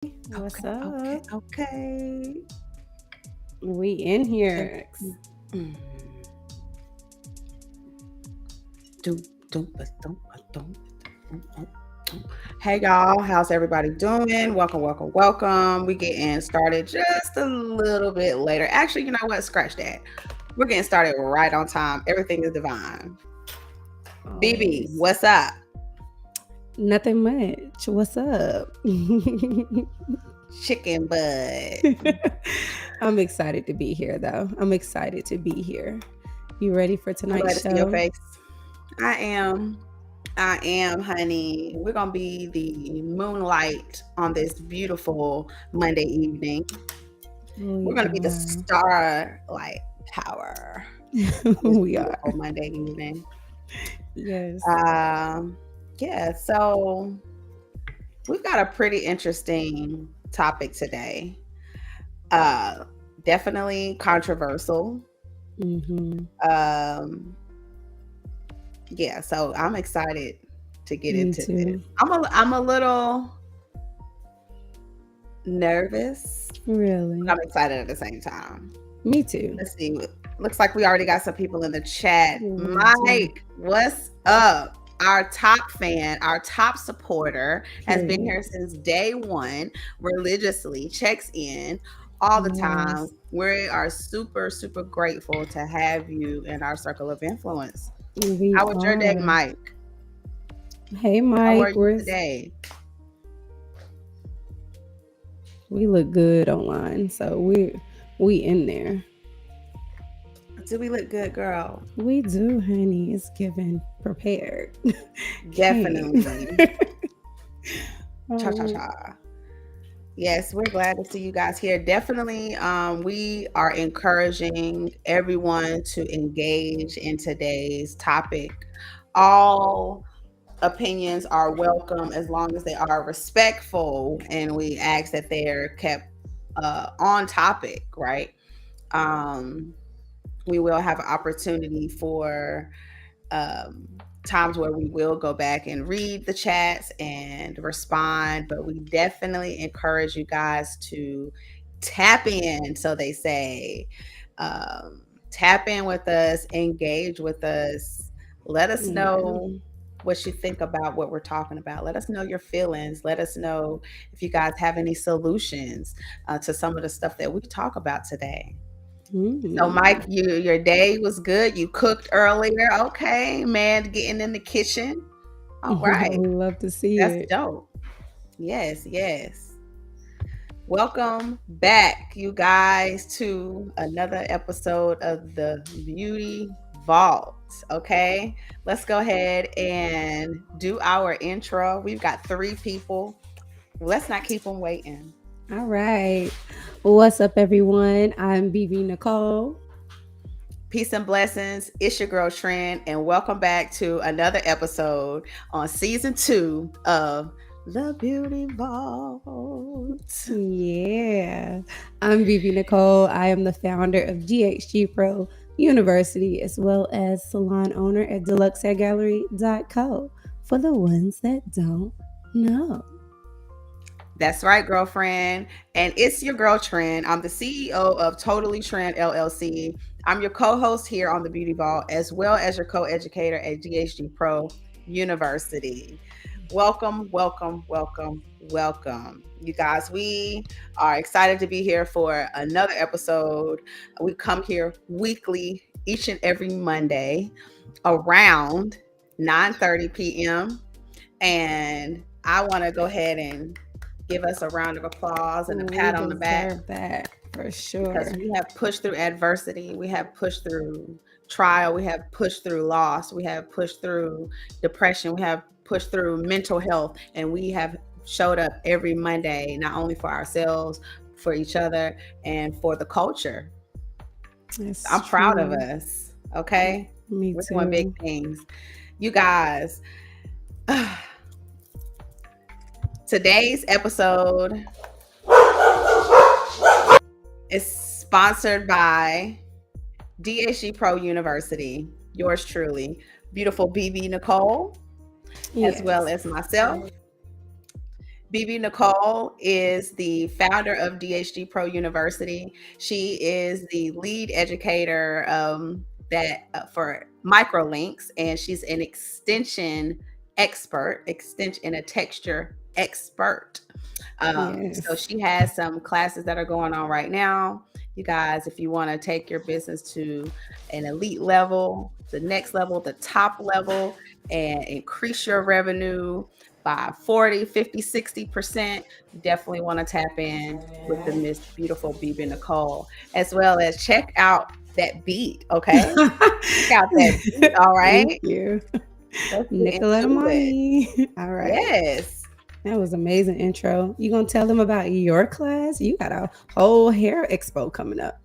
What's Okay, okay, up? okay. We in Check. here. Mm. Doom, doom, doom, doom, doom, doom. Hey y'all, how's everybody doing? Welcome, welcome, welcome. We getting started just a little bit later. Actually, you know what? Scratch that. We're getting started right on time. Everything is divine. BB, Always. what's up? Nothing much. What's up? Chicken butt. I'm excited to be here, though. I'm excited to be here. You ready for I'm glad tonight's to see your show? face. I am. I am, honey. We're gonna be the moonlight on this beautiful Monday evening. We're We gonna be the are. starlight power on this We are. beautiful Monday evening. Yes. Um, yeah, so we've got a pretty interesting topic today. Uh, Definitely controversial. Mm-hmm. Um, yeah, so I'm excited to get Me into this. too. I'm a little nervous, but Really. I'm excited at the same time. Me too. Let's see. Looks like we already got some people in the chat. We do. Mike, what's up? Our top fan, our top supporter, has been Period. here since day one, religiously checks in all the time. Yes. We are super, super grateful to have you in our circle of influence. We How was your day, are. Mike? Hey, How are Mike. you today? We look good online, so we in there. Do we look good, girl? We do, honey. It's given prepared. Came. Definitely. Cha cha Oh, cha. Yes, we're glad to see you guys here. Definitely, we are encouraging everyone to engage in today's topic. All opinions are welcome as long as they are respectful, and we ask that they're kept on topic, right? Um, we will have an opportunity for um, times where we will go back and read the chats and respond, but we definitely encourage you guys to tap in, so they say. Tap in with us, engage with us, let us yeah. know what you think about what we're talking about. Let us know your feelings. Let us know if you guys have any solutions to some of the stuff that we talk about today. So, Mm. Mike, your day was good. You cooked earlier. Okay, man, getting in the kitchen. All right, We love to see that's it. dope. Yes, yes. Welcome back, you guys, to another episode of the Beauty Vault. Okay, let's go ahead and do our intro. We've got three people. Let's not keep them waiting. All right. What's up, everyone? I'm BB Nicole. Peace and blessings. It's your girl Trend, and welcome back to another episode on season 2 of The Beauty Vault. Yeah. I'm BB Nicole. I am the founder of GHG Pro University, as well as salon owner at deluxehairgallery.co for the ones that don't know. That's right, girlfriend. And it's your girl Trend. I'm the CEO of Totally Trend LLC. I'm your co-host here on the Beauty Vault, as well as your co-educator at GHG Pro University. Welcome, welcome, welcome, welcome. You guys, we are excited to be here for another episode. We come here weekly, each and every Monday around 9:30 p.m. And I want to go ahead and give us a round of applause and a We pat on the back, deserve that for because sure. we have pushed through adversity, we have pushed through trial, we have pushed through loss, we have pushed through depression, we have pushed through mental health, and we have showed up every Monday, not only for ourselves, for each other, and for the culture. It's I'm proud of true. us. Okay, Me we're doing big too. things, you guys. Today's episode is sponsored by DHG Pro University, yours truly, beautiful BB Nicole, as well Yes. as myself. BB Nicole is the founder of DHG Pro University. She is the lead educator that for microlinks, and she's an extension expert, extension and a texture expert. So Yes. she has some classes that are going on right now. You guys, if you want to take your business to an elite level, the next level, the top level, and increase your revenue by 40, 50, 60%, you definitely want to tap in with the Miss Beautiful BB Nicole, as well as check out that beat, okay? Check out that beat, all Thank right? you. Let's get Nicolette into it. Money. All right. Yes. That was amazing intro. You gonna tell them about your class? You got a whole hair expo coming up.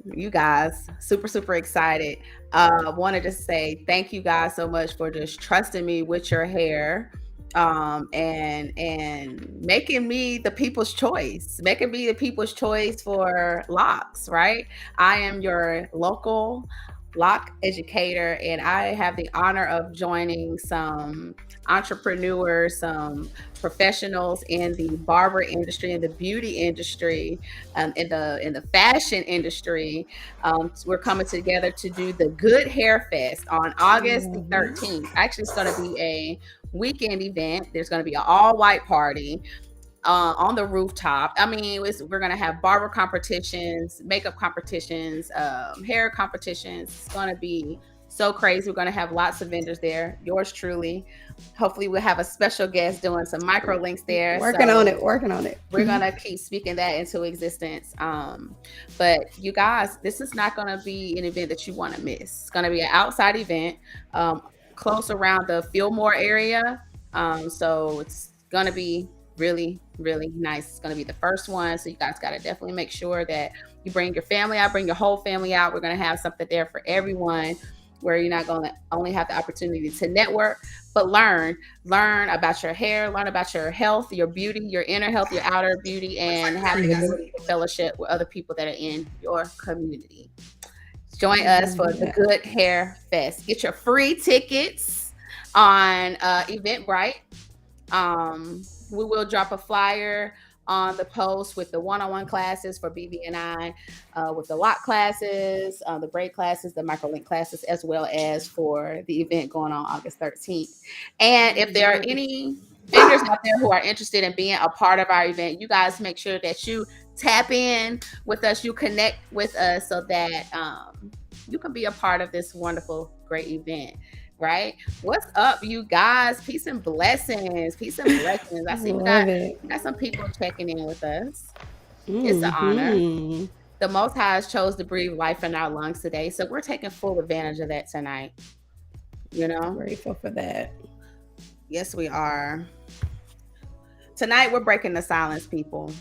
You guys, super, super excited. Wanted to say thank you guys so much for just trusting me with your hair, and making me the people's choice, making me the people's choice for locks, right? I am your local lock educator, and I have the honor of joining some entrepreneurs, some professionals in the barber industry, in the beauty industry, in the fashion industry. So we're coming together to do the Good Hair Fest on August the Love it. 13th. Actually, it's going to be a weekend event. There's going to be an all white party on the rooftop. I mean, we're going to have barber competitions, makeup competitions, hair competitions. It's going to be so crazy. We're going to have lots of vendors there. Yours truly. Hopefully, we'll have a special guest doing some micro links there. Working on So it. Working on it. we're gonna keep speaking that into existence. But you guys, this is not gonna be an event that you want to miss. It's gonna be an outside event, close around the Fillmore area. So it's gonna be really, really nice. It's gonna be the first one, so you guys gotta definitely make sure that you bring your family out, bring your whole family out. We're gonna have something there for everyone, where you're not gonna only have the opportunity to network, but learn about your hair, learn about your health, your beauty, your inner health, your outer beauty, and have the opportunity to fellowship with other people that are in your community. Join us for the Good Hair Fest. Get your free tickets on Eventbrite. We will drop a flyer on the post with the one-on-one classes for BB and I, with the lock classes, the braid classes, the microlink classes, as well as for the event going on August 13th. And if there are any vendors out there who are interested in being a part of our event, you guys make sure that you tap in with us, you connect with us, so that you can be a part of this wonderful, great event. Right? What's up, you guys? Peace and blessings. Peace and blessings. I see Love it. we got some people checking in with us. It's an honor. Mm-hmm. The Most High has chose to breathe life in our lungs today, so we're taking full advantage of that tonight. You know? Grateful for that. Yes, we are. Tonight, we're breaking the silence, people.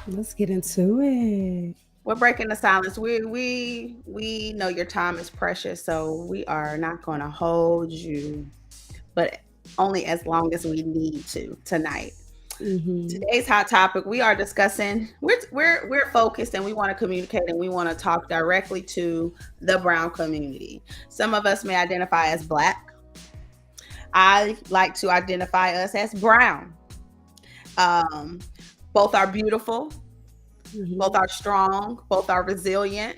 Let's get into it. We're breaking the silence. We know your time is precious, so we are not going to hold you, but only as long as we need to tonight. Mm-hmm. Today's hot topic, we are discussing. We're focused, and we want to communicate, and we want to talk directly to the brown community. Some of us may identify as Black. I like to identify us as brown. Both are beautiful. Mm-hmm. Both are strong. Both are resilient.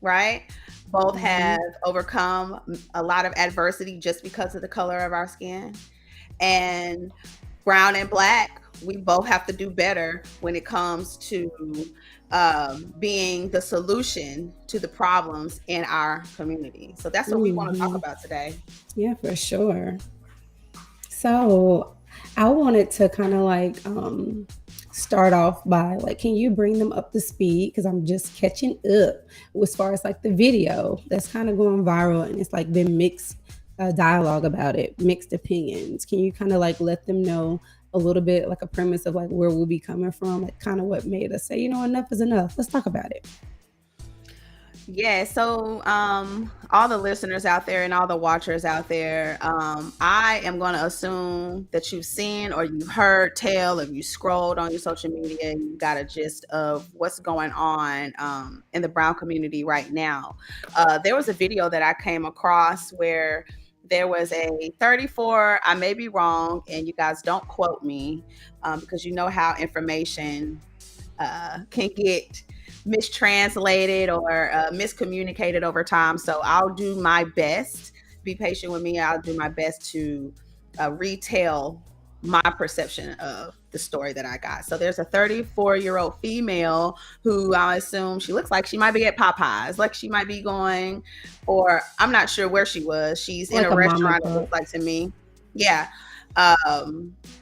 Right? Both have overcome a lot of adversity just because of the color of our skin. And brown and Black, we both have to do better when it comes to being the solution to the problems in our community. So that's what we want to talk about today. Yeah, for sure. So I wanted to kind of like start off by like, can you bring them up to speed? Because I'm just catching up as far as like the video that's kind of going viral, and it's like been mixed dialogue about it, mixed opinions. Can you kind of like let them know a little bit, like a premise of like where we'll be coming from, like kind of what made us say, you know, enough is enough. Let's talk about it. Yeah, so all the listeners out there and all the watchers out there, I am going to assume that you've seen or you've heard tell, if you scrolled on your social media and you got a gist of what's going on in the brown community right now. There was a video that I came across where there was a 34, I may be wrong, and you guys don't quote me, because you know how information can get mistranslated or miscommunicated over time. So I'll do my best. Be patient with me. I'll do my best to retell my perception of the story that I got. So there's a 34-year-old female who I assume she looks like she might be at Popeyes, like she might be going, or I'm not sure where she was. She's Like in a a mom and restaurant, it pop. looks like to me. Yeah.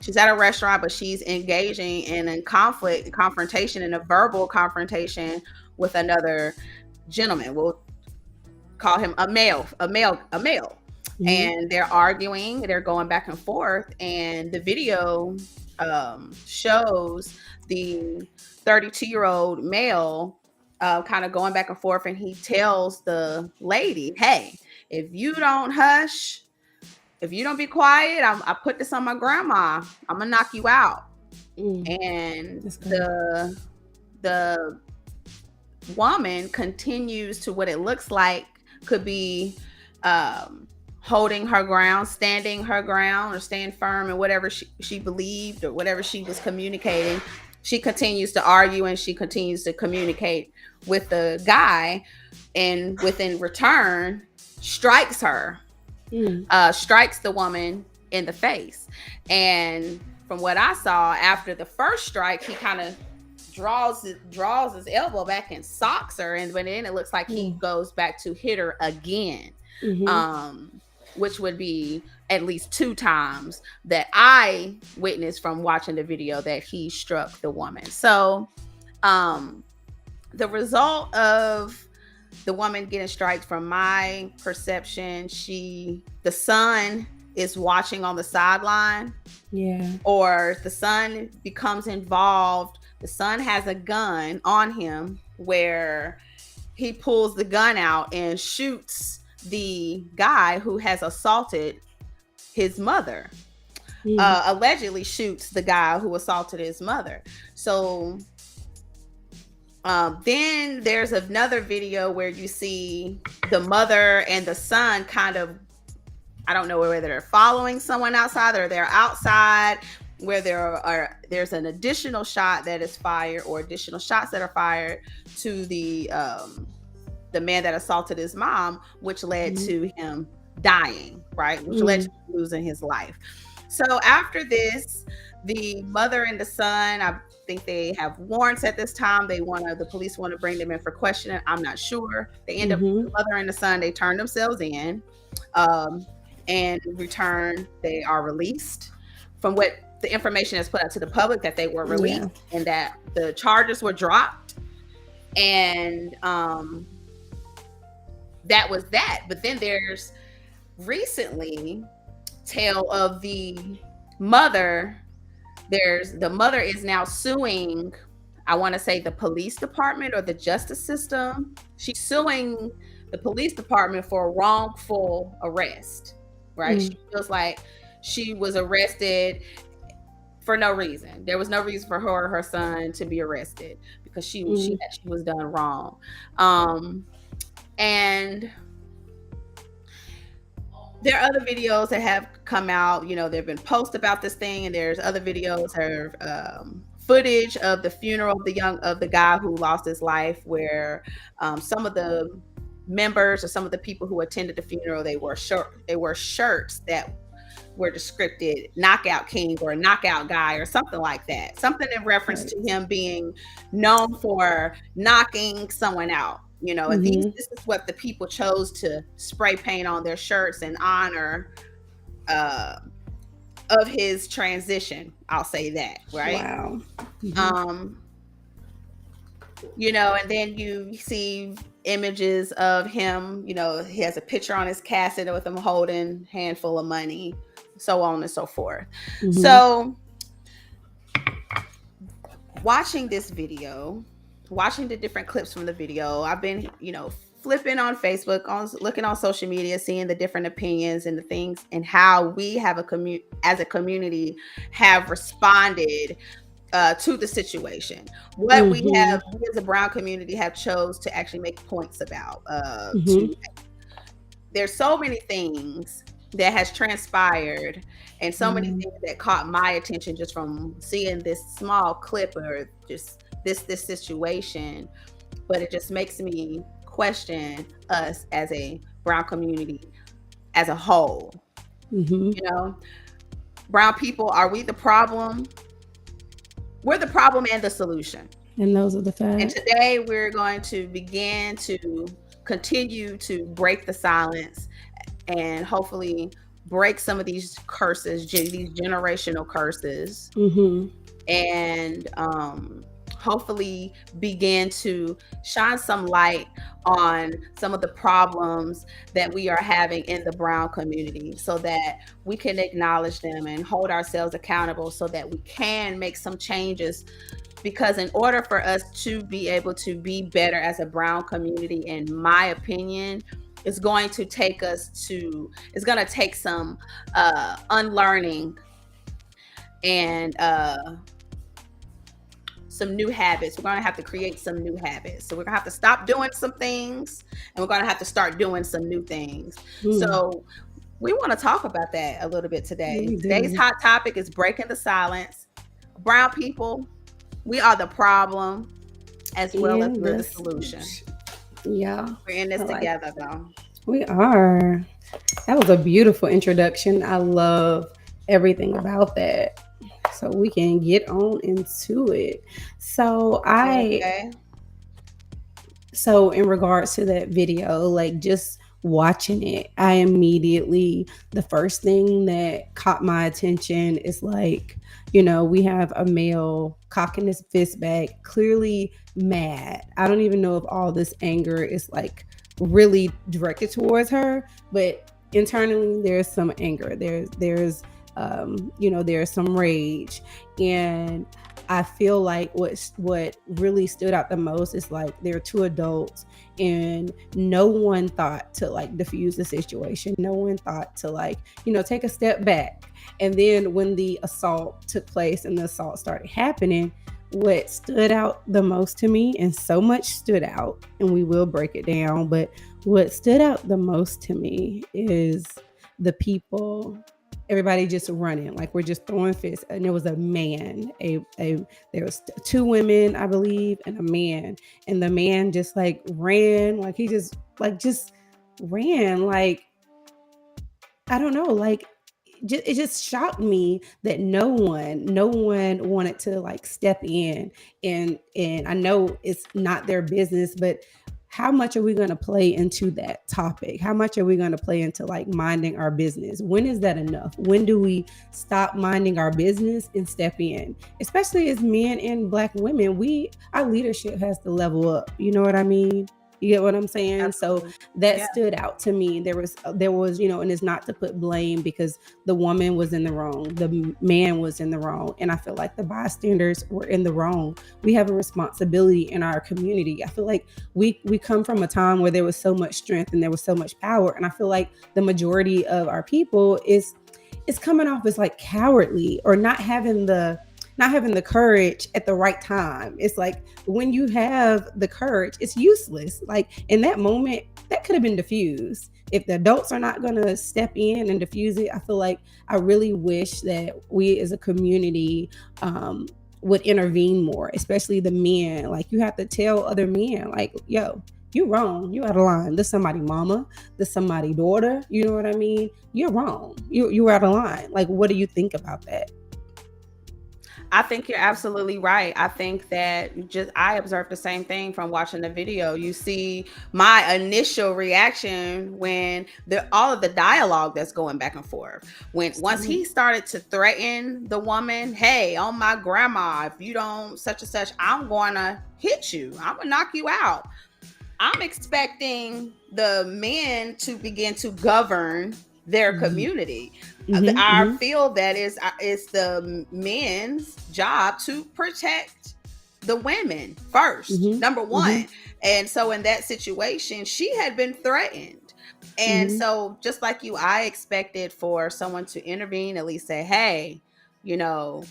She's at a restaurant, but she's engaging in a confrontation, in a verbal confrontation with another gentleman. We'll call him a male. Mhm. And they're arguing, they're going back and forth, and the video shows the 32-year-old male kind of going back and forth, and he tells the lady, hey, if you don't hush, if you don't be quiet, I put this on my grandma, I'm gonna knock you out. And That's crazy. the woman continues to what it looks like could be holding her ground, standing her ground, or staying firm in whatever she believed or whatever she was communicating. She continues to argue and she continues to communicate with the guy, and within return strikes her, strikes the woman in the face. And from what I saw, after the first strike, he kind of draws his elbow back and socks her, and then it looks like he goes back to hit her again. Which would be at least 2 times that I witnessed from watching the video that he struck the woman. So the result of the woman getting striked, from my perception, the son is watching on the sideline. Yeah. Or the son becomes involved. The son has a gun on him where he pulls the gun out and shoots the guy who has assaulted his mother. Allegedly shoots the guy who assaulted his mother. So then there's another video where you see the mother and the son kind of, I don't know whether they're following someone outside or they're outside, where there's an additional shot that is fired, or additional shots that are fired to the man that assaulted his mom, which led to him dying, right? Which led to losing his life. So after this, the mother and the son, I think they have warrants at this time. The police want to bring them in for questioning. I'm not sure. They end up, the mother and the son, they turn themselves in. And in return, they are released. From what the information is put out to the public, that they were released and that the charges were dropped. And that was that. But then there's recently tale of the mother. The mother is now suing, I want to say, the police department or the justice system. She's suing the police department for a wrongful arrest, right? She feels like she was arrested for no reason. There was no reason for her or her son to be arrested because she was done wrong. And there are other videos that have come out. You know, there have been posts about this thing, and there's other videos or footage of the funeral of the guy who lost his life, where some of the members or some of the people who attended the funeral, they wore shirts that were descripted knockout king or knockout guy or something like that, something in reference to him being known for knocking someone out, you know. And this is what the people chose to spray paint on their shirts in honor of his transition, I'll say that, right? Wow. You know, and then you see images of him, you know, he has a picture on his casket with him holding a handful of money, so on and so forth. So watching this video, watching the different clips from the video, I've been, you know, flipping on Facebook, looking on social media, seeing the different opinions and the things, and how we have as a community have responded to the situation. What we as a brown community have chose to actually make points about. There's so many things that has transpired, and so many Mm-hmm. things that caught my attention just from seeing this small clip, or just this situation. But it just makes me question us as a brown community as a whole. Mm-hmm. You know, brown people, are we the problem? We're the problem and the solution. And those are the And facts. today we're going to begin to continue to break the silence, and hopefully break some of these curses, these generational curses, Mm-hmm. and hopefully begin to shine some light on some of the problems that we are having in the brown community, so that we can acknowledge them and hold ourselves accountable, so that we can make some changes. Because in order for us to be able to be better as a brown community, in my opinion, it's going to it's going to take some unlearning, and some new habits. We're going to have to create some new habits. So we're going to have to stop doing some things, and we're going to have to start doing some new things. Mm. So we want to talk about that a little bit today. We Today's do. hot topic is breaking the silence. Brown people, we are the problem as well as And we're the this, solution. yeah, We're in I this like. together, though. We are. That was a beautiful introduction. I love everything about that. So we can get on into it. So I Okay. so in regards to that video, like just watching it, I immediately, the first thing that caught my attention is like, we have a male cocking his fist back, clearly mad. I don't even know if all this anger is like really directed towards her, but internally there's some anger. There's some rage. And I feel like what really stood out the most is like there are two adults, and no one thought to like diffuse the situation. No one thought to like, take a step back. And then when the assault took place and the assault started happening, what stood out the most to me, and so much stood out, and we will break it down, but what stood out the most to me is the people, everybody just running, like we're just throwing fists. And there was a man, there was two women, I believe, and a man. And the man just like ran, like he just ran, like, I don't know, like it just shocked me that no one wanted to like step in. And I know it's not their business, but how much are we going to play into that topic? How much are we going to play into like minding our business? When is that enough? When do we stop minding our business and step in? Especially as men and black women, our leadership has to level up. You know what I mean? You get what I'm saying? So Absolutely. that Yeah. stood out to me. There was, and it's not to put blame, because the woman was in the wrong, the man was in the wrong, and I feel like the bystanders were in the wrong. We have a responsibility in our community. I feel like we come from a time where there was so much strength and there was so much power, and I feel like the majority of our people is coming off as like cowardly, or not having the courage at the right time. It's like when you have the courage, it's useless. Like in that moment, that could have been diffused. If the adults are not going to step in and diffuse it, I feel like I really wish that we as a community would intervene more, especially the men. Like you have to tell other men, like, yo, you wrong. You out of line. This somebody mama. This somebody daughter. You know what I mean? You're wrong. You out of line. Like, what do you think about that? I think you're absolutely right. I think that I observed the same thing from watching the video. You see my initial reaction when all of the dialogue that's going back and forth. When once he started to threaten the woman, hey, on my grandma, if you don't such and such, I'm gonna hit you. I'm gonna knock you out. I'm expecting the men to begin to govern their Mhm. community. Mhm, I mhm, feel that it's the men's job to protect the women first, mhm, number one. mhm, And so in that situation, she had been threatened. And mhm, so just like you, I expected for someone to intervene, at least say, hey, you know,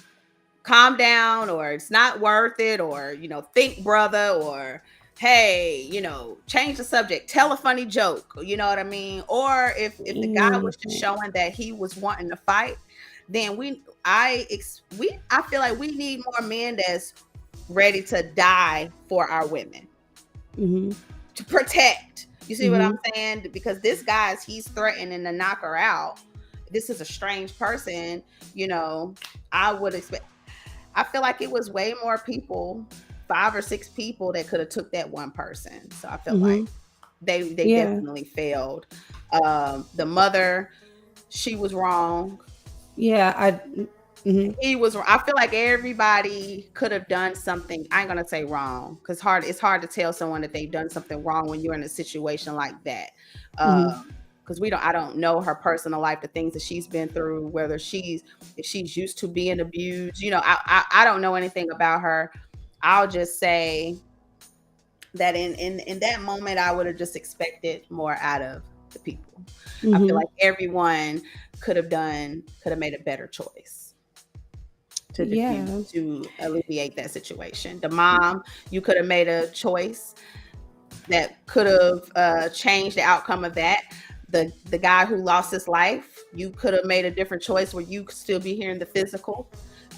calm down, or it's not worth it, or, think, brother, or hey, change the subject, tell a funny joke, you know what I mean? Or if the guy was just Anything. showing that he was wanting to fight, then I feel like we need more men that's ready to die for our women, Mhm. to protect. You see what I'm Mhm. saying? Because this guy's he's threatening to knock her out. This is a strange person, you know. I would expect I feel like it was way more people, 5 or 6 people that could have took that one person. So I felt like Mhm. they Yeah. definitely failed. The mother, she was wrong. Yeah. Mhm. He was. I feel like everybody could have done something. I ain't gonna say wrong because it's hard to tell someone that they've done something wrong when you're in a situation like that. Mhm. Because I don't know her personal life, the things that she's been through, whether if she's used to being abused. I don't know anything about her. I'll just say that in that moment, I would have just expected more out of the people. I feel Mhm. like everyone could have made a better choice Yeah. to alleviate that situation. The mom, you could have made a choice that could have changed the outcome of that. The guy who lost his life, you could have made a different choice where you could still be hearing the physical.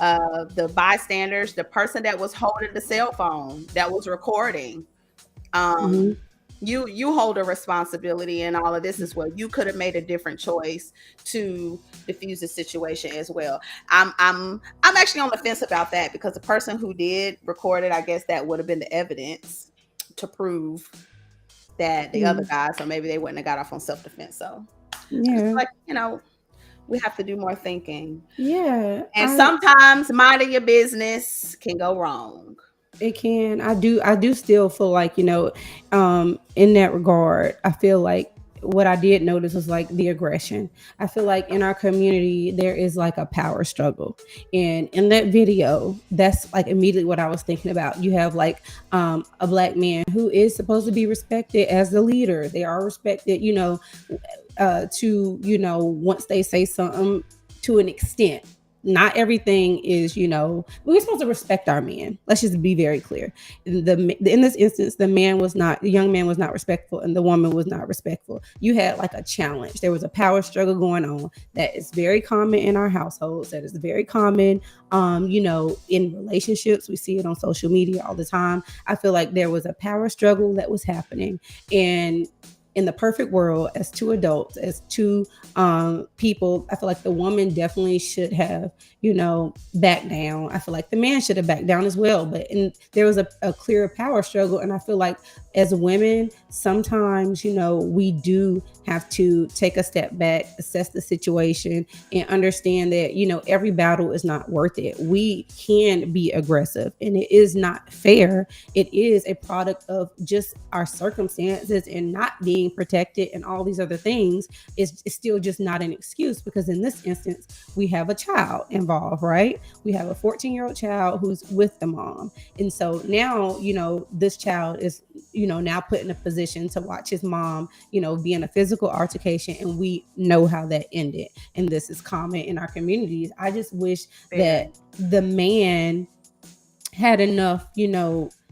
The bystanders, the person that was holding the cell phone that was recording, Mhm. um, you hold a responsibility in all of this as well. You could have made a different choice to diffuse the situation as well. I'm actually on the fence about that because the person who did record it, I guess that would have been the evidence to prove that the other Mhm. guy, so maybe they wouldn't have got off on self defense. So I just feel Yeah. like, we have to do more thinking. Yeah. And sometimes minding your business can go wrong. It can. I do still feel like, in that regard, I feel like what I did notice was like the aggression. I feel like in our community there is like a power struggle. And in that video, that's like immediately what I was thinking about. You have like a black man who is supposed to be respected as the leader. They are respected, to, once they say something to an extent. Not everything is, we're supposed to respect our men. Let's just be very clear. In this instance, the young man was not respectful, and the woman was not respectful. You had like a challenge. There was a power struggle going on that is very common in our households. That is very common, in relationships. We see it on social media all the time. I feel like there was a power struggle that was happening, and in the perfect world, as two adults, as two people, I feel like the woman definitely should have, backed down. I feel like the man should have backed down as well. But there was a clear power struggle. And I feel like as women, sometimes, we do have to take a step back, assess the situation, and understand that, every battle is not worth it. We can be aggressive, and it is not fair. It is a product of just our circumstances and not being protected and all these other things. It's still just not an excuse, because in this instance we have a child involved, right? We have a 14-year-old child who's with the mom. And so now, this child is, now put in a position to watch his mom, be in a physical altercation, and we know how that ended. And this is common in our communities. I just wish that Very. the man had enough,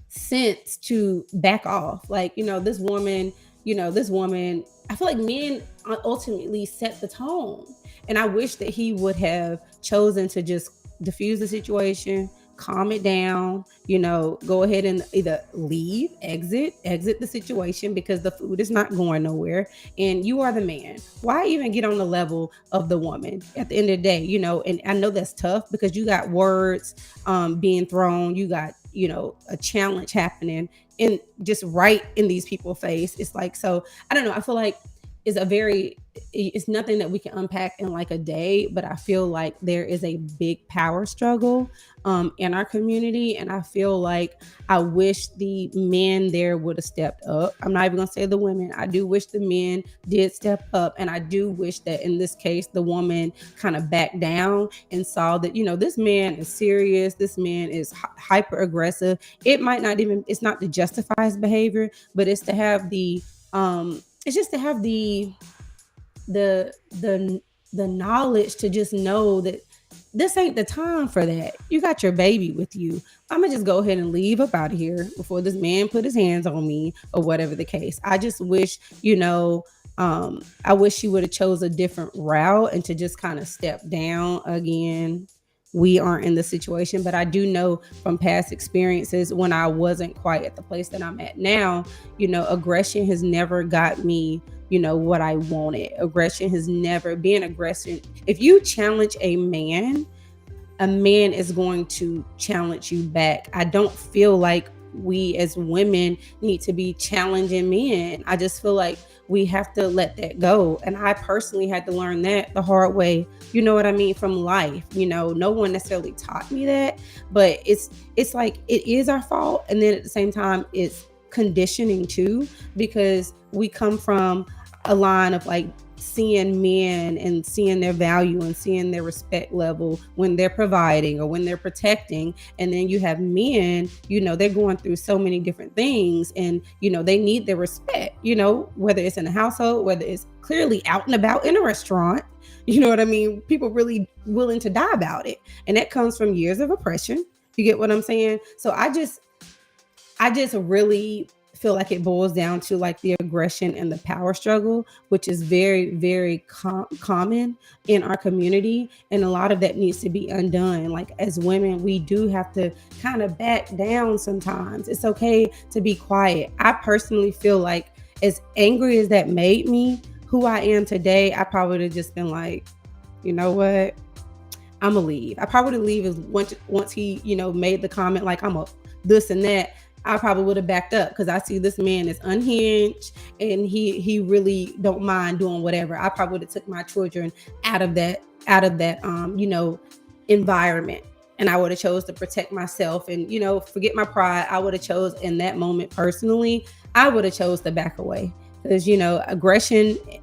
sense to back off. Like, this woman, I feel like men ultimately set the tone. And I wish that he would have chosen to just diffuse the situation, calm it down, go ahead and either leave, exit the situation, because the food is not going nowhere. And you are the man. Why even get on the level of the woman at the end of the day? And I know that's tough because you got words being thrown, you got, a challenge happening, and just right in these people's face. It's like, so I don't know. I feel like it's nothing that we can unpack in like a day, but I feel like there is a big power struggle in our community. And I feel like I wish the men there would have stepped up. I'm not even gonna say the women. I do wish the men did step up, and I do wish that in this case the woman kind of backed down and saw that, this man is serious. This man is hyper aggressive. It's not to justify his behavior, but it's to have it's just to have the the knowledge to just know that this ain't the time for that. You got your baby with you. I'm gonna just go ahead and leave up out of here before this man put his hands on me or whatever the case. I just wish, I wish she would have chose a different route and to just kind of step down again. We aren't in the situation, but I do know from past experiences when I wasn't quite at the place that I'm at now, aggression has never got me, what I wanted. Aggression has never been aggression. If you challenge a man is going to challenge you back. I don't feel like we as women need to be challenging men. I just feel like we have to let that go. And I personally had to learn that the hard way, you know what I mean, from life. No one necessarily taught me that, but it's like it is our fault. And then at the same time, it's conditioning too, because we come from a line of like seeing men and seeing their value and seeing their respect level when they're providing or when they're protecting. And then you have men, they're going through so many different things, and they need their respect, whether it's in a household, whether it's clearly out and about in a restaurant. You know what I mean? People really willing to die about it. And that comes from years of oppression. You get what I'm saying? So I just really feel like it boils down to like the aggression and the power struggle, which is very, very common in our community. And a lot of that needs to be undone. Like as women, we do have to kind of back down sometimes. It's okay to be quiet. I personally feel like as angry as that made me, who I am today, I probably would have just been like, you know what? I'm gonna leave. I probably would leave as once he, made the comment like I'm a this and that. I probably would have backed up because I see this man is unhinged and he really don't mind doing whatever. I probably would have took my children out of that environment, and I would have chose to protect myself and forget my pride. I would have chose in that moment personally. I would have chose to back away because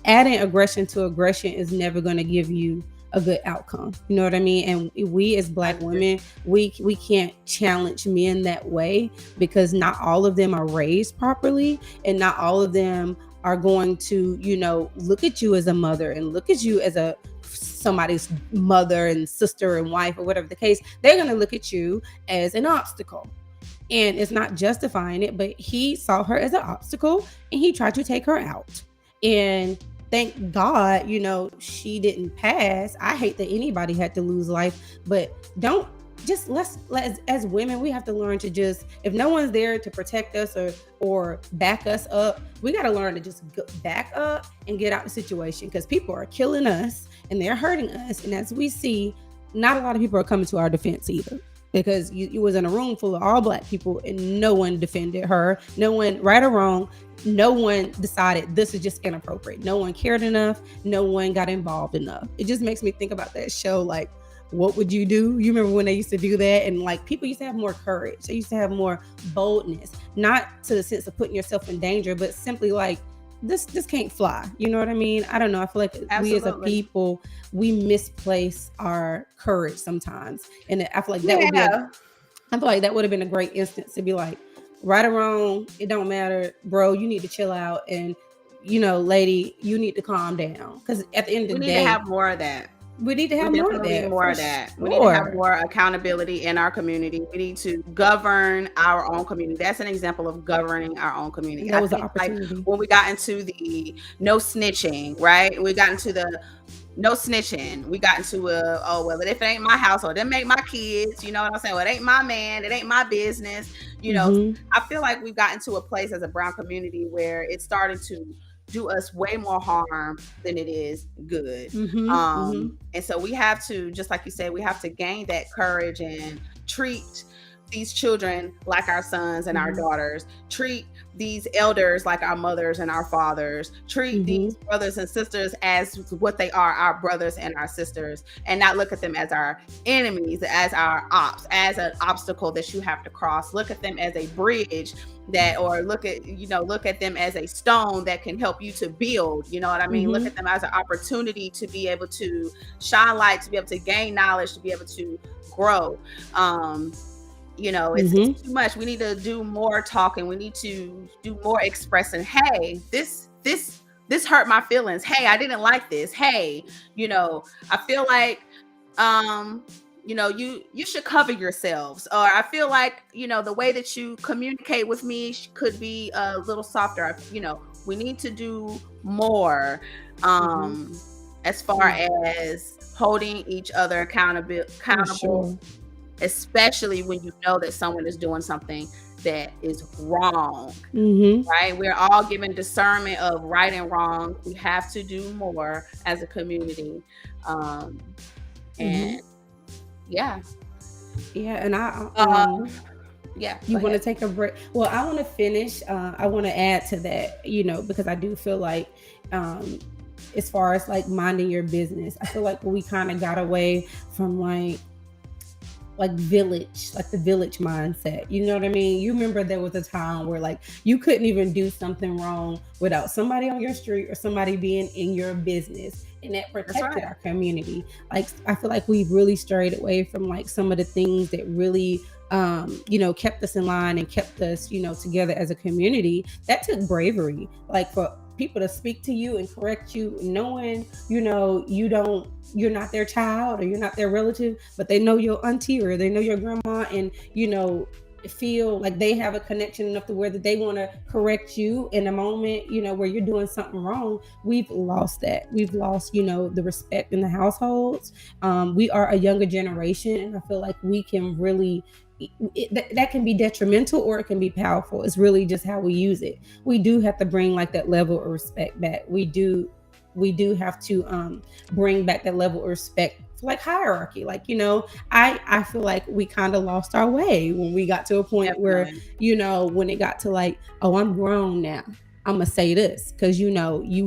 adding aggression to aggression is never going to give you a good outcome. You know what I mean? And we as Black women, we can't challenge men that way because not all of them are raised properly, and not all of them are going to, look at you as a mother and look at you as somebody's mother and sister and wife or whatever the case. They're going to look at you as an obstacle. And it's not justifying it, but he saw her as an obstacle and he tried to take her out. And thank God, she didn't pass. I hate that anybody had to lose life, but let's as women, we have to learn to just, if no one's there to protect us or back us up, we got to learn to just back up and get out the situation, because people are killing us and they're hurting us. And as we see, not a lot of people are coming to our defense either, because you was in a room full of all Black people and no one defended her. No one, right or wrong, no one decided this is just inappropriate. No one cared enough. No one got involved enough. It just makes me think about that show, like, What Would You Do? You remember when they used to do that? And like people used to have more courage. They used to have more boldness, not to the sense of putting yourself in danger, but simply like, this can't fly. You know what I mean? I don't know. I feel like we as a people, we misplace our courage sometimes. And I feel like that would have been a great instance to be like, right or wrong, it don't matter, bro. You need to chill out, and lady, you need to calm down. Because at the end of the day, we need to have more of that. We need to have more of that. More of that. We need to have more accountability in our community. We need to govern our own community. That's an example of governing our own community. That was an opportunity. Like when we got into the no snitching, right? We got into the no snitching. We got into if it ain't my household, it ain't my kids. You know what I'm saying? Well, it ain't my man. It ain't my business. I feel like we've gotten to a place as a brown community where it's starting to do us way more harm than it is good. And so we have to, just like you said, we have to gain that courage and treat these children like our sons and our daughters, treat these elders like our mothers and our fathers, treat these brothers and sisters as what they are, our brothers and our sisters, and not look at them as our enemies, as our as an obstacle that you have to cross. Look at them as a bridge look at them as a stone that can help you to build. You know what I mean? Look at them as an opportunity to be able to shine light, to be able to gain knowledge, to be able to grow. It's too much. We need to do more talking. We need to do more expressing. Hey, this hurt my feelings. Hey, I didn't like this. Hey, I feel like um you should cover yourselves, or I feel like the way that you communicate with me could be a little softer. We need to do more, Mm-hmm. as far Yeah, as holding each other for accountable, sure. especially when you know that someone is doing something that is wrong. Mm-hmm. Right, we're all given discernment of right and wrong. We have to do more as a community, um Mm-hmm. and yeah. Yeah, and I Uh, yeah, go you want to ahead. take a break? Well, I want to finish. I want to add to that, because I do feel like, um, as far as like minding your business, I feel like we kind of got away from like village, like the village mindset. You know what I mean? You remember there was a time where like you couldn't even do something wrong without somebody on your street or somebody being in your business. And that That's protected right. our community. Like I feel like we've really strayed away from like some of the things that really kept us in line and kept us, together as a community. That took bravery. Like for people to speak to you and correct you, knowing, you're not their child or you're not their relative, but they know your auntie or they know your grandma, and feel like they have a connection enough to where that they want to correct you in a moment, where you're doing something wrong. We've lost that. We've lost, the respect in the households. We are a younger generation, and I feel like we can really. That can be detrimental or it can be powerful. It's really just how we use it. We do have to bring like that level of respect back. We do have to bring back that level of respect, like hierarchy. Like, I feel like we kind of lost our way when we got to a point where, Definitely. when it got to like, oh, I'm grown now, I'm gonna say this because you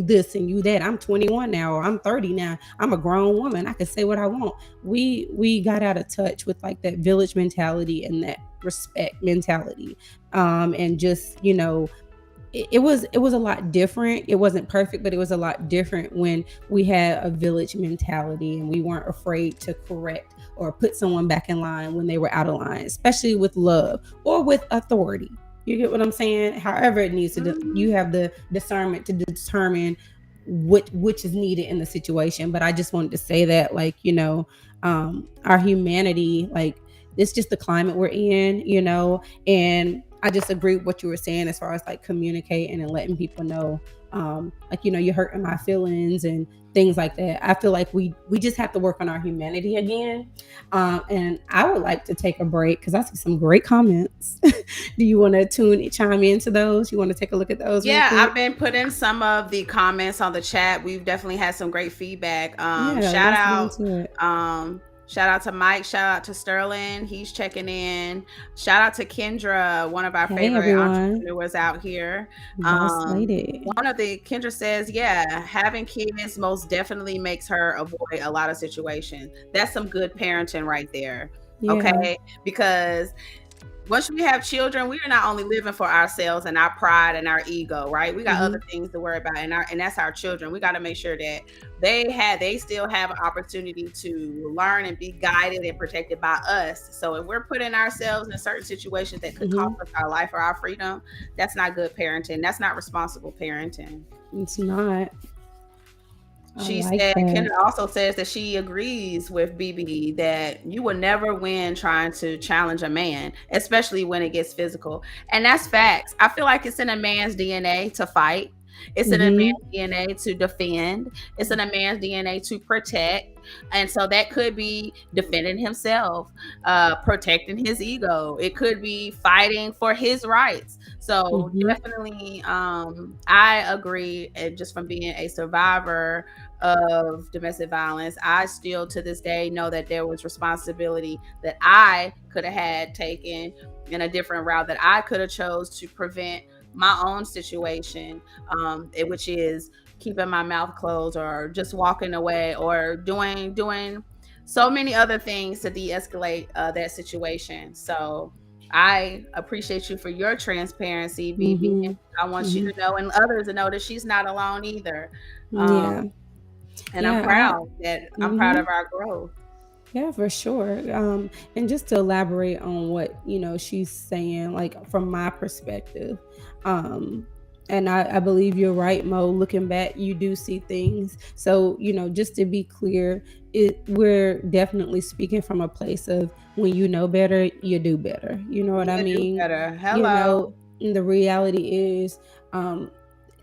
this and you that. I'm 21 now, or I'm 30 now. I'm a grown woman. I can say what I want. We got out of touch with like that village mentality and that respect mentality. And just, it was a lot different. It wasn't perfect, but it was a lot different when we had a village mentality and we weren't afraid to correct or put someone back in line when they were out of line, especially with love or with authority. You get what I'm saying? However it needs to Mhm. you have the discernment to determine which is needed in the situation. But I just wanted to say that, like, our humanity, like, it's just the climate we're in, and I just agree with what you were saying as far as like communicating and letting people know, like, you're hurting my feelings and things like that. I feel like we just have to work on our humanity again. And I would like to take a break because I see some great comments. Do you want to chime into those? You want to take a look at those real Yeah, quick? I've been putting some of the comments on the chat. We've definitely had some great feedback. Yeah, let's get into it. Shout out to Mike, shout out to Sterling, he's checking in. Shout out to Kendra, one of our Hey favorite everyone, entrepreneurs out here. boss lady. One of the Kendra says, yeah, having kids most definitely makes her avoid a lot of situations. That's some good parenting right there. Yeah. Okay, because once we have children, we are not only living for ourselves and our pride and our ego, right? We got Hmm. other things to worry about, and that's our children. We got to make sure that they still have an opportunity to learn and be guided and protected by us. So if we're putting ourselves in certain situations that could cost Hmm. us our life or our freedom, that's not good parenting. That's not responsible parenting. It's not. I She like said, that. Kendra also says that she agrees with BB that you will never win trying to challenge a man, especially when it gets physical. And that's facts. I feel like it's in a man's DNA to fight. It's in a Hmm. man's DNA to defend. It's in a man's DNA to protect. And so that could be defending himself, protecting his ego. It could be fighting for his rights. So Hmm. definitely, I agree. And just from being a survivor of domestic violence, I still to this day know that there was responsibility that I could have had taken in a different route, that I could have chose to prevent my own situation, which is keeping my mouth closed or just walking away or doing so many other things to de-escalate that situation. So I appreciate you for your transparency, BB. Hmm. I want you Hmm. to know and others to know that she's not alone either. Um, Yeah. and I'm Yeah. proud that I'm proud Hmm. of our growth. Yeah, for sure. And just to elaborate on what she's saying, like from my perspective, um, And I believe you're right, Mo. Looking back, you do see things. So, just to be clear, we're definitely speaking from a place of when you know better, you do better. You know what I Yeah, do mean? better. You Hello. know, and the reality is, um,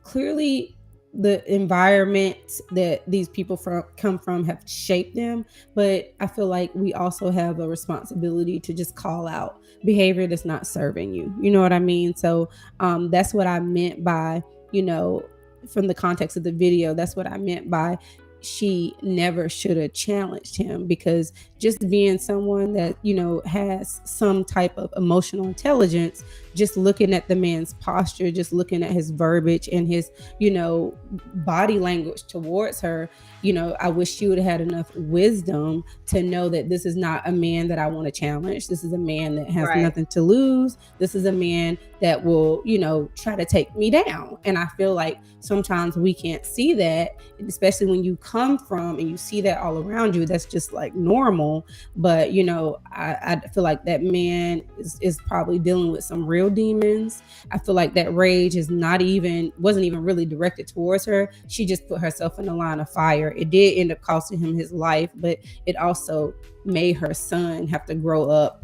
clearly the environment that these people come from have shaped them, but I feel like we also have a responsibility to just call out behavior that's not serving you. You know what I mean? So that's what I meant by, you know from the context of the video, that's what I meant by she never should have challenged him, because just being someone that has some type of emotional intelligence, just looking at the man's posture, just looking at his verbiage and his body language towards her, I wish she would have had enough wisdom to know that this is not a man that I want to challenge. This is a man that has Right. nothing to lose. This is a man that will try to take me down. And I feel like sometimes we can't see that, especially when you come from and you see that all around you. That's just like normal. But I feel like that man is probably dealing with some real demons. I feel like that rage is wasn't even really directed towards her. She just put herself in the line of fire. It did end up costing him his life, but it also made her son have to grow up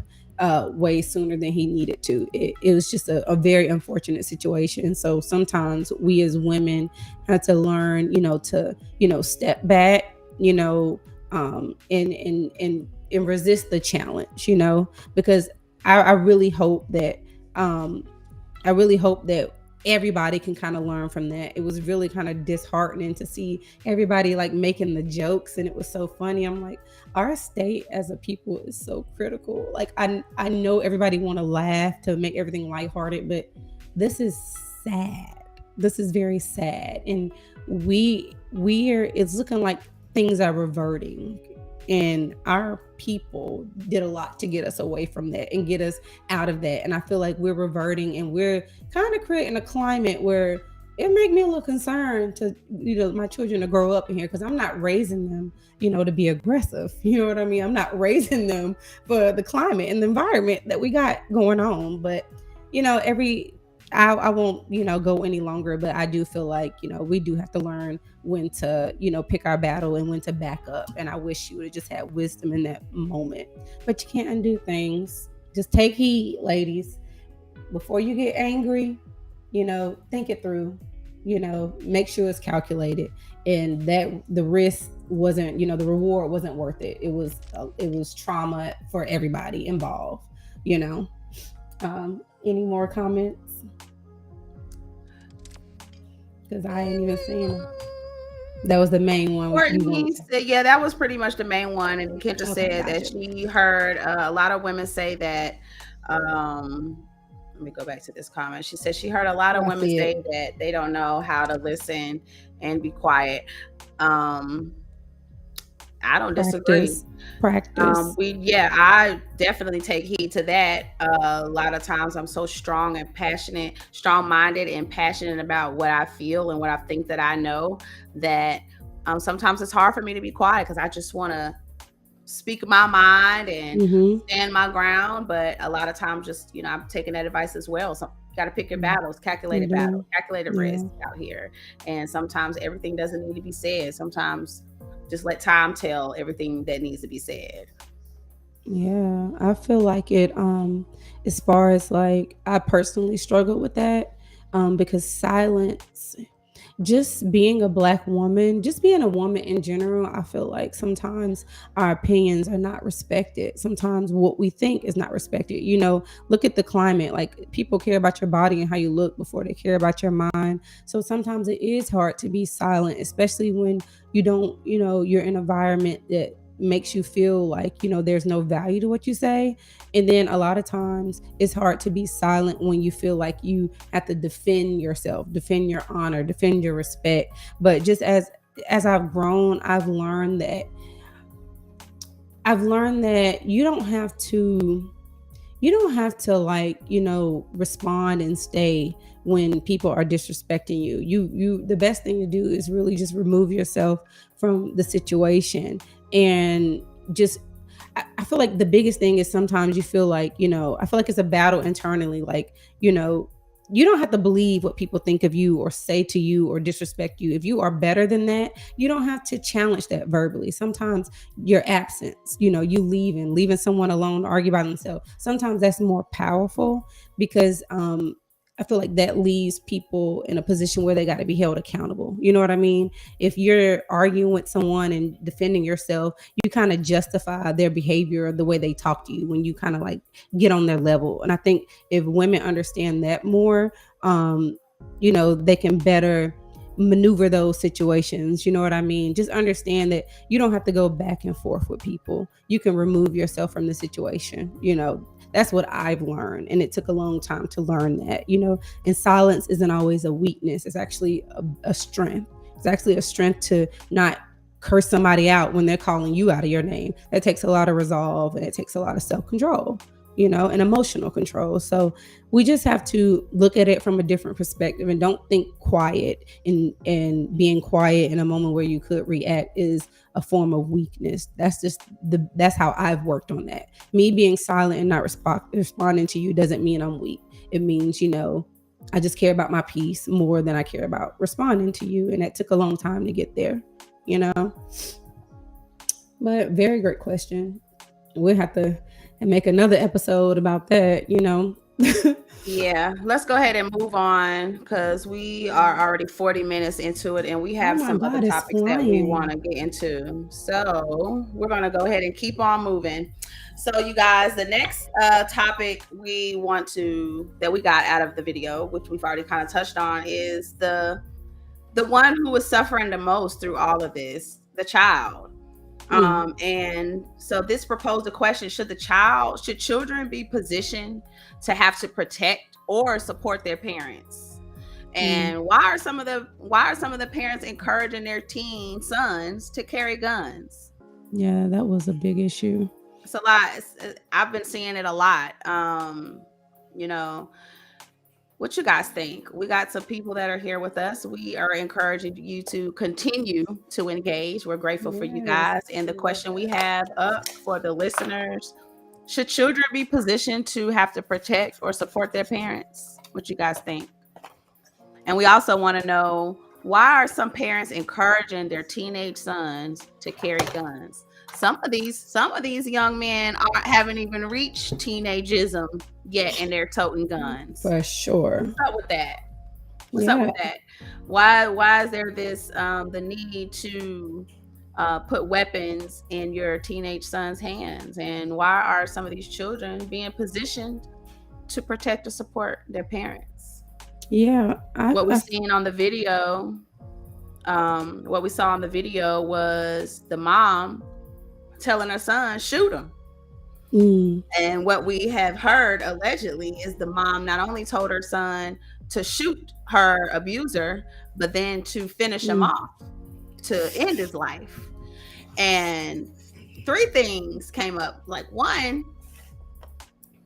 way sooner than he needed to. It was just a very unfortunate situation. So sometimes we as women have to learn, to step back, and resist the challenge, because I really hope that um, everybody can kind of learn from that. It was really kind of disheartening to see everybody like making the jokes, and it was so funny. I'm like, our state as a people is so critical. Like I know everybody want to laugh to make everything lighthearted, but this is sad. This is very sad, and we're it's looking like things are reverting, and our people did a lot to get us away from that and get us out of that. And I feel like we're reverting, and we're kind of creating a climate where it make me a little concerned to my children to grow up in here, because I'm not raising them to be aggressive. You know what I mean? I'm not raising them for the climate and the environment that we got going on. But every I won't go any longer, but I do feel like we do have to learn when to pick our battle and when to back up. And I wish you would have just had wisdom in that moment. But you can't undo things. Just take heed, ladies. Before you get angry, think it through. Make sure it's calculated, and that the risk wasn't, the reward wasn't worth it. It was trauma for everybody involved. you know any more comments? Because I ain't even seen them. That was the main one you Courtney want. said, yeah, that was pretty much the main one. And Kendra Okay, said that gotcha. she heard a lot of women say that. Let me go back to this comment. She said she heard a lot Oh, of I women see say it. that they don't know how to listen and be quiet. Um, I don't disagree. Practice. Practice. I definitely take heed to that. A lot of times I'm so strong and passionate, strong minded and passionate about what I feel and what I think that I know, that sometimes it's hard for me to be quiet because I just want to speak my mind and Mm-hmm. stand my ground. But a lot of times, just, I'm taking that advice as well. So you got to pick your battles, You calculated do. battle, calculated Yeah. risk out here. And sometimes everything doesn't need to be said. Sometimes just let time tell everything that needs to be said. Yeah, I feel like it as far as like I personally struggle with that because silence, just being a black woman, just being a woman in general, I feel like sometimes our opinions are not respected. Sometimes what we think is not respected. Look at the climate. Like, people care about your body and how you look before they care about your mind. So sometimes it is hard to be silent, especially when you don't, you're in an environment that makes you feel like there's no value to what you say. And then a lot of times it's hard to be silent when you feel like you have to defend yourself, defend your honor, defend your respect. But just as I've grown, I've learned that you don't have to like respond and stay when people are disrespecting you. The best thing to do is really just remove yourself from the situation. And just I feel like the biggest thing is sometimes you feel like I feel like it's a battle internally, like you know you don't have to believe what people think of you or say to you or disrespect you. If you are better than that, you don't have to challenge that verbally. Sometimes your absence, you leaving someone alone to argue by themselves, sometimes that's more powerful, because I feel like that leaves people in a position where they got to be held accountable. You know what I mean? If you're arguing with someone and defending yourself, you kind of justify their behavior, the way they talk to you, when you kind of like get on their level. And I think if women understand that more, they can better maneuver those situations. You know what I mean? Just understand that you don't have to go back and forth with people. You can remove yourself from the situation. That's what I've learned. And it took a long time to learn that, and silence isn't always a weakness. It's actually a strength. It's actually a strength to not curse somebody out when they're calling you out of your name. That takes a lot of resolve, and it takes a lot of self-control, and emotional control. So we just have to look at it from a different perspective, and don't think quiet and being quiet in a moment where you could react is a form of weakness. That's how I've worked on that. Me being silent and not responding to you doesn't mean I'm weak. It means, I just care about my peace more than I care about responding to you. And that took a long time to get there, But very great question. We'll have to make another episode about that, Yeah, let's go ahead and move on, because we are already 40 minutes into it, and we have some other topics that we want to get into. So we're going to go ahead and keep on moving. So you guys, the next topic that we got out of the video, which we've already kind of touched on, is the one who is suffering the most through all of this, the child. And so this proposed a question: should children be positioned to have to protect or support their parents? And why are some of the parents encouraging their teen sons to carry guns? Yeah, that was a big issue. It's a lot. I've been seeing it a lot. What you guys think? We got some people that are here with us. We are encouraging you to continue to engage. We're grateful for you guys. And the question we have up for the listeners: should children be positioned to have to protect or support their parents? What you guys think? And we also want to know, why are some parents encouraging their teenage sons to carry guns? Some of these young men haven't even reached teenageism yet, and they're toting guns. For sure. What's up with that? What's up with that? Why is there this the need to put weapons in your teenage son's hands? And why are some of these children being positioned to protect or support their parents? Yeah. What we saw on the video was the mom telling her son, shoot him. And what we have heard allegedly is the mom not only told her son to shoot her abuser, but then to finish him off, to end his life. And 3 things came up. Like, 1,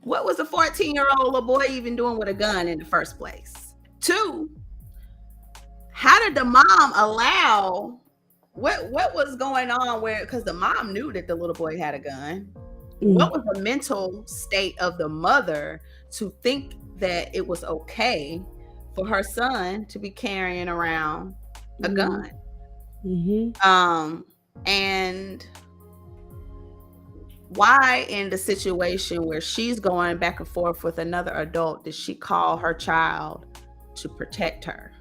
what was a 14-year-old little boy even doing with a gun in the first place? 2, how did the mom allow, what was going on, because the mom knew that the little boy had a gun. What was the mental state of the mother to think that it was okay for her son to be carrying around a gun? And why, in the situation where she's going back and forth with another adult, did she call her child to protect her?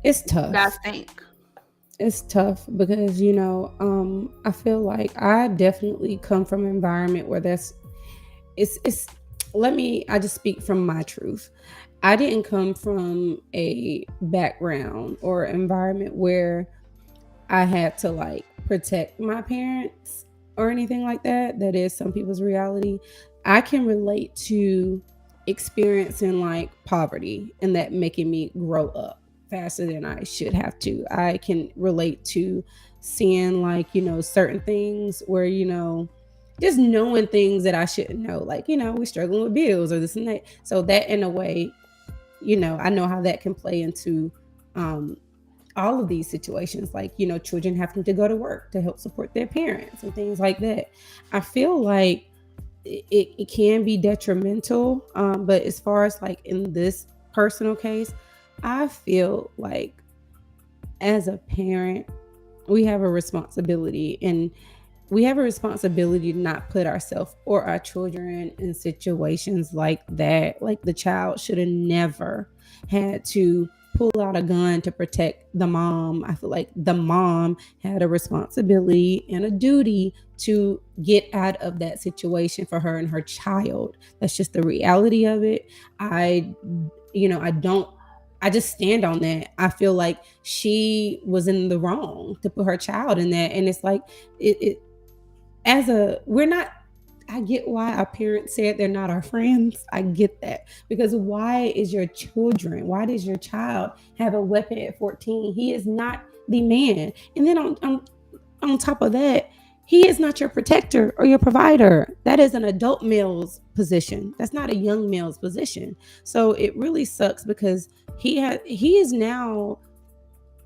It's tough. What do you guys think? It's tough because, I feel like I definitely come from an environment where I just speak from my truth. I didn't come from a background or environment where I had to protect my parents or anything like that. That is some people's reality. I can relate to experiencing poverty and that making me grow up faster than I should have to. I can relate to seeing certain things where, just knowing things that I shouldn't know. We're struggling with bills or this and that. So that, in a way, I know how that can play into all of these situations, children having to go to work to help support their parents and things like that. I feel like it can be detrimental. But as far as like in this personal case, I feel like as a parent, we have a responsibility, and we have a responsibility to not put ourselves or our children in situations like that. Like the child should have never had to pull out a gun to protect the mom. I feel like the mom had a responsibility and a duty to get out of that situation for her and her child. That's just the reality of it. I, I don't. I just stand on that. I feel like she was in the wrong to put her child in that, and it's like it as a we're not. I get why our parents said they're not our friends. I get that, because why is your children, why does your child have a weapon at 14? He is not the man. And then on top of that, he is not your protector or your provider. That is an adult male's position. That's not a young male's position. So it really sucks because he is now,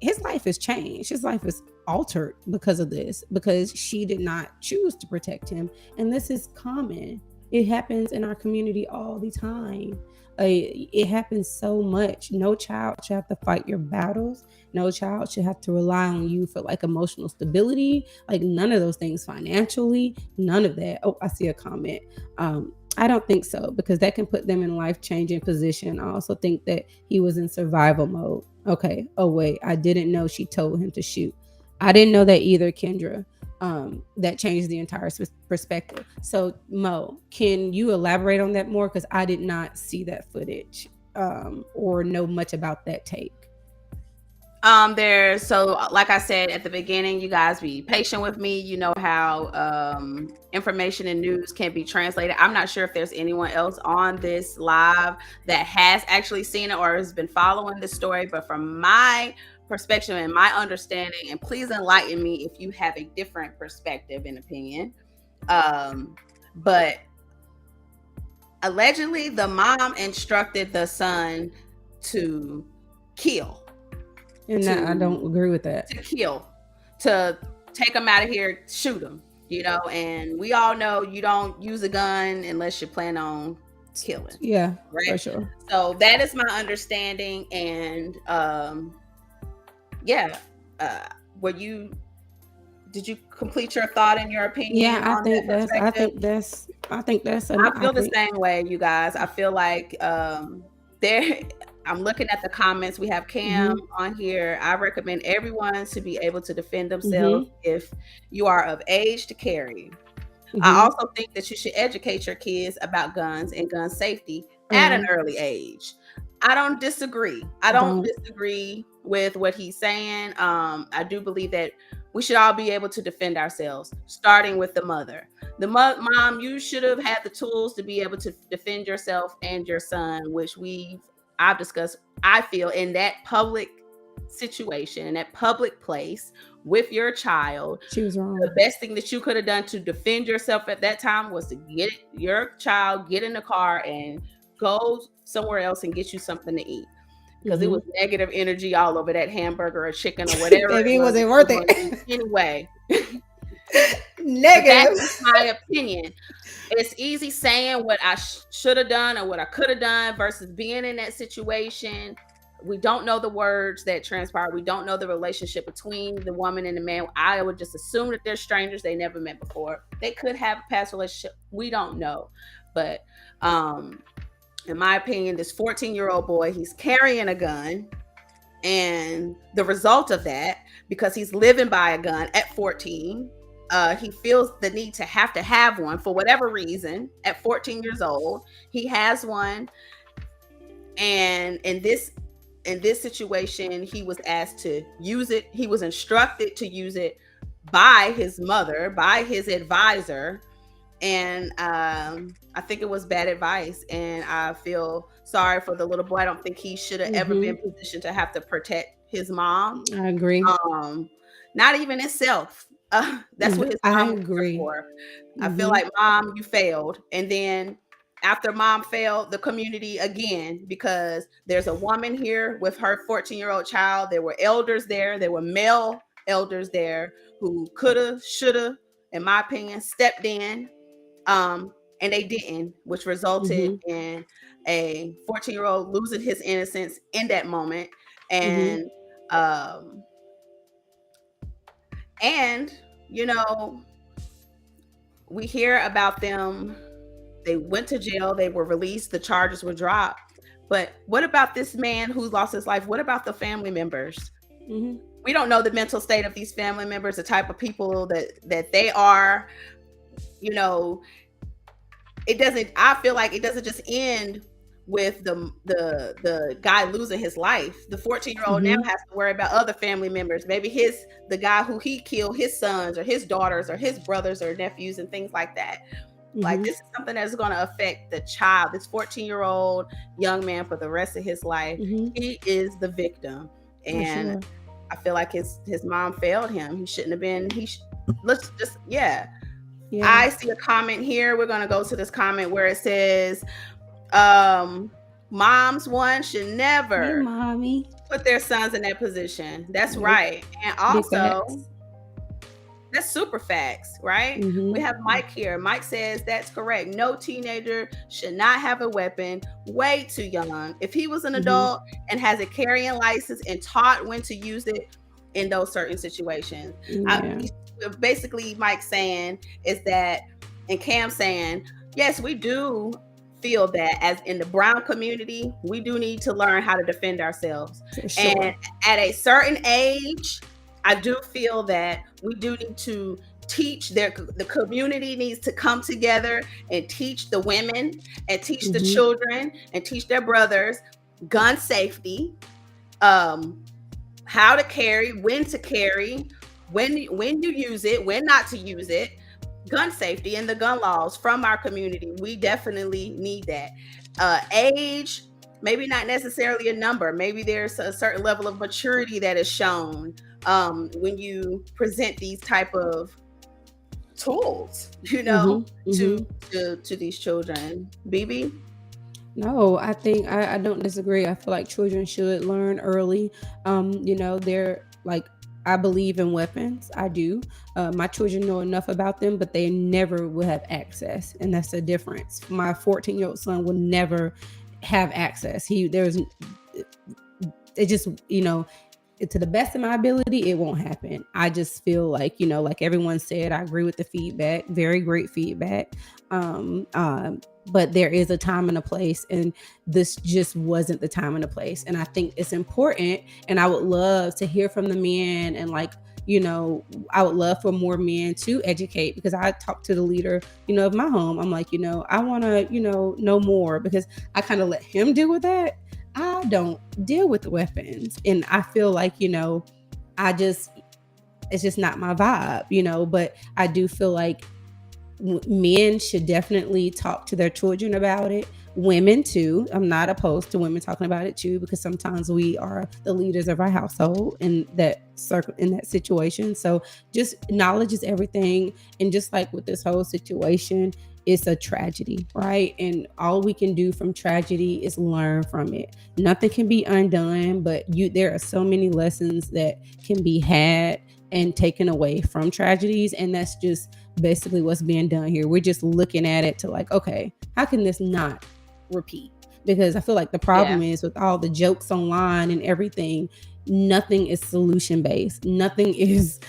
his life has changed. His life is altered because of this, because she did not choose to protect him. And this is common. It happens in our community all the time. It happens so much. No child should have to fight your battles. No child should have to rely on you for like emotional stability, like none of those things, financially, none of that. Oh, I see a comment. I don't think so, because that can put them in a life changing position. I also think that he was in survival mode. Okay. Oh wait, I didn't know she told him to shoot. I didn't know that either, Kendra. That changed the entire perspective. So Mo, can you elaborate on that more? Because I did not see that footage or know much about that take. So like I said at the beginning, you guys be patient with me. You know how information and news can be translated. I'm not sure if there's anyone else on this live that has actually seen it or has been following the story, but from my perspective and my understanding, and please enlighten me if you have a different perspective and opinion. But allegedly the mom instructed the son to kill. And I don't agree with that. To kill, to take him out of here, shoot him, and we all know you don't use a gun unless you plan on killing. Yeah, right? for sure. So that is my understanding. And yeah, did you complete your thought and your opinion? Yeah, I think that's I think that's I feel the same way, you guys. I feel like there I'm looking at the comments. We have Cam on here. I recommend everyone to be able to defend themselves if you are of age to carry. I also think that you should educate your kids about guns and gun safety at an early age. I don't disagree. I don't disagree with what he's saying. I do believe that we should all be able to defend ourselves, starting with the mother. The mom, you should have had the tools to be able to defend yourself and your son, which I've discussed. I feel in that public situation, in that public place with your child, she was wrong. The best thing that you could have done to defend yourself at that time was to get your child, get in the car and go somewhere else and get you something to eat. Because it was negative energy all over that hamburger or chicken or whatever. Maybe it wasn't worth it. Anyway. Negative. That's my opinion. It's easy saying what I should have done or what I could have done versus being in that situation. We don't know the words that transpired. We don't know the relationship between the woman and the man. I would just assume that they're strangers. They never met before. They could have a past relationship. We don't know. But in my opinion, this 14-year-old boy, he's carrying a gun. And the result of that, because he's living by a gun at 14, he feels the need to have one for whatever reason. At 14 years old, he has one. And in this situation, he was asked to use it. He was instructed to use it by his mother, by his advisor. And I think it was bad advice. And I feel sorry for the little boy. I don't think he should have ever been positioned to have to protect his mom. I agree. Not even himself. That's what his mom was for. I feel like, Mom, you failed. And then after mom failed, the community again, because there's a woman here with her 14-year-old child. There were elders there. There were male elders there who coulda, shoulda, in my opinion, stepped in. and they didn't, which resulted Mhm. in a 14-year-old losing his innocence in that moment. Mhm. And um and you know, we hear about them. They went to jail, they were released, the charges were dropped. But what about this man who lost his life? What about the family members? Mhm. We don't know the mental state of these family members, the type of people that they are. You know, it doesn't. I feel like it doesn't just end with the guy losing his life. The 14-year-old now Mhm. has to worry about other family members. Maybe the guy who he killed, his sons or his daughters or his brothers or nephews and things like that. Like, Mhm. this is something that's going to affect the child, this 14-year-old young man, for the rest of his life. Mhm. He is the victim. For And sure. I feel like his mom failed him. He shouldn't have been. Let's just, yeah. Yeah. I see a comment here. We're going to go to this comment where it says, um, moms, one should Hey, never mommy. put their sons in that position. That's Nope. right. And Big also, facts. that's super facts, right? We Mhm. have Mike here. Mike says that's correct. No teenager should not have a weapon way too young. If he was an Mhm. adult and has a carrying license and taught when to use it in those certain situations. Yeah. Basically, Mike saying is that, and Cam saying, yes, we do feel that as in the brown community, we do need to learn how to defend ourselves. For And sure. at a certain age, I do feel that we do need to teach the community needs to come together and teach the women and teach the Mhm. children and teach their brothers gun safety, um, how to carry, when you use it, when not to use it, gun safety and the gun laws from our community. We definitely need that. Age, maybe not necessarily a number. Maybe there's a certain level of maturity that is shown when you present these type of tools, Mhm. to Mhm. to these children. BB. No, I think I don't disagree. I feel like children should learn early. They're like, I believe in weapons. I do. My children know enough about them, but they never will have access, and that's the difference. My 14-year-old son will never have access. It just, to the best of my ability, it won't happen. I just feel like, like everyone said, I agree with the feedback. Very great feedback. Um, um, but there is a time and a place, and this just wasn't the time and the place. And I think it's important. And I would love to hear from the men, and like, I would love for more men to educate, because I talked to the leader, of my home. I'm like, I want to, know more, because I kind of let him deal with that. I don't deal with weapons. And I feel like, I just, it's just not my vibe, but I do feel like men should definitely talk to their children about it. Women too. I'm not opposed to women talking about it too, because sometimes we are the leaders of our household in that circle, in that situation. So just knowledge is everything. And just like with this whole situation, it's a tragedy, right? And all we can do from tragedy is learn from it. Nothing can be undone, but there are so many lessons that can be had and taken away from tragedies. And that's just basically what's being done here. We're just looking at it to like, okay, how can this not repeat? Because I feel like the Yeah. problem is with all the jokes online and everything, nothing is solution based. Nothing is,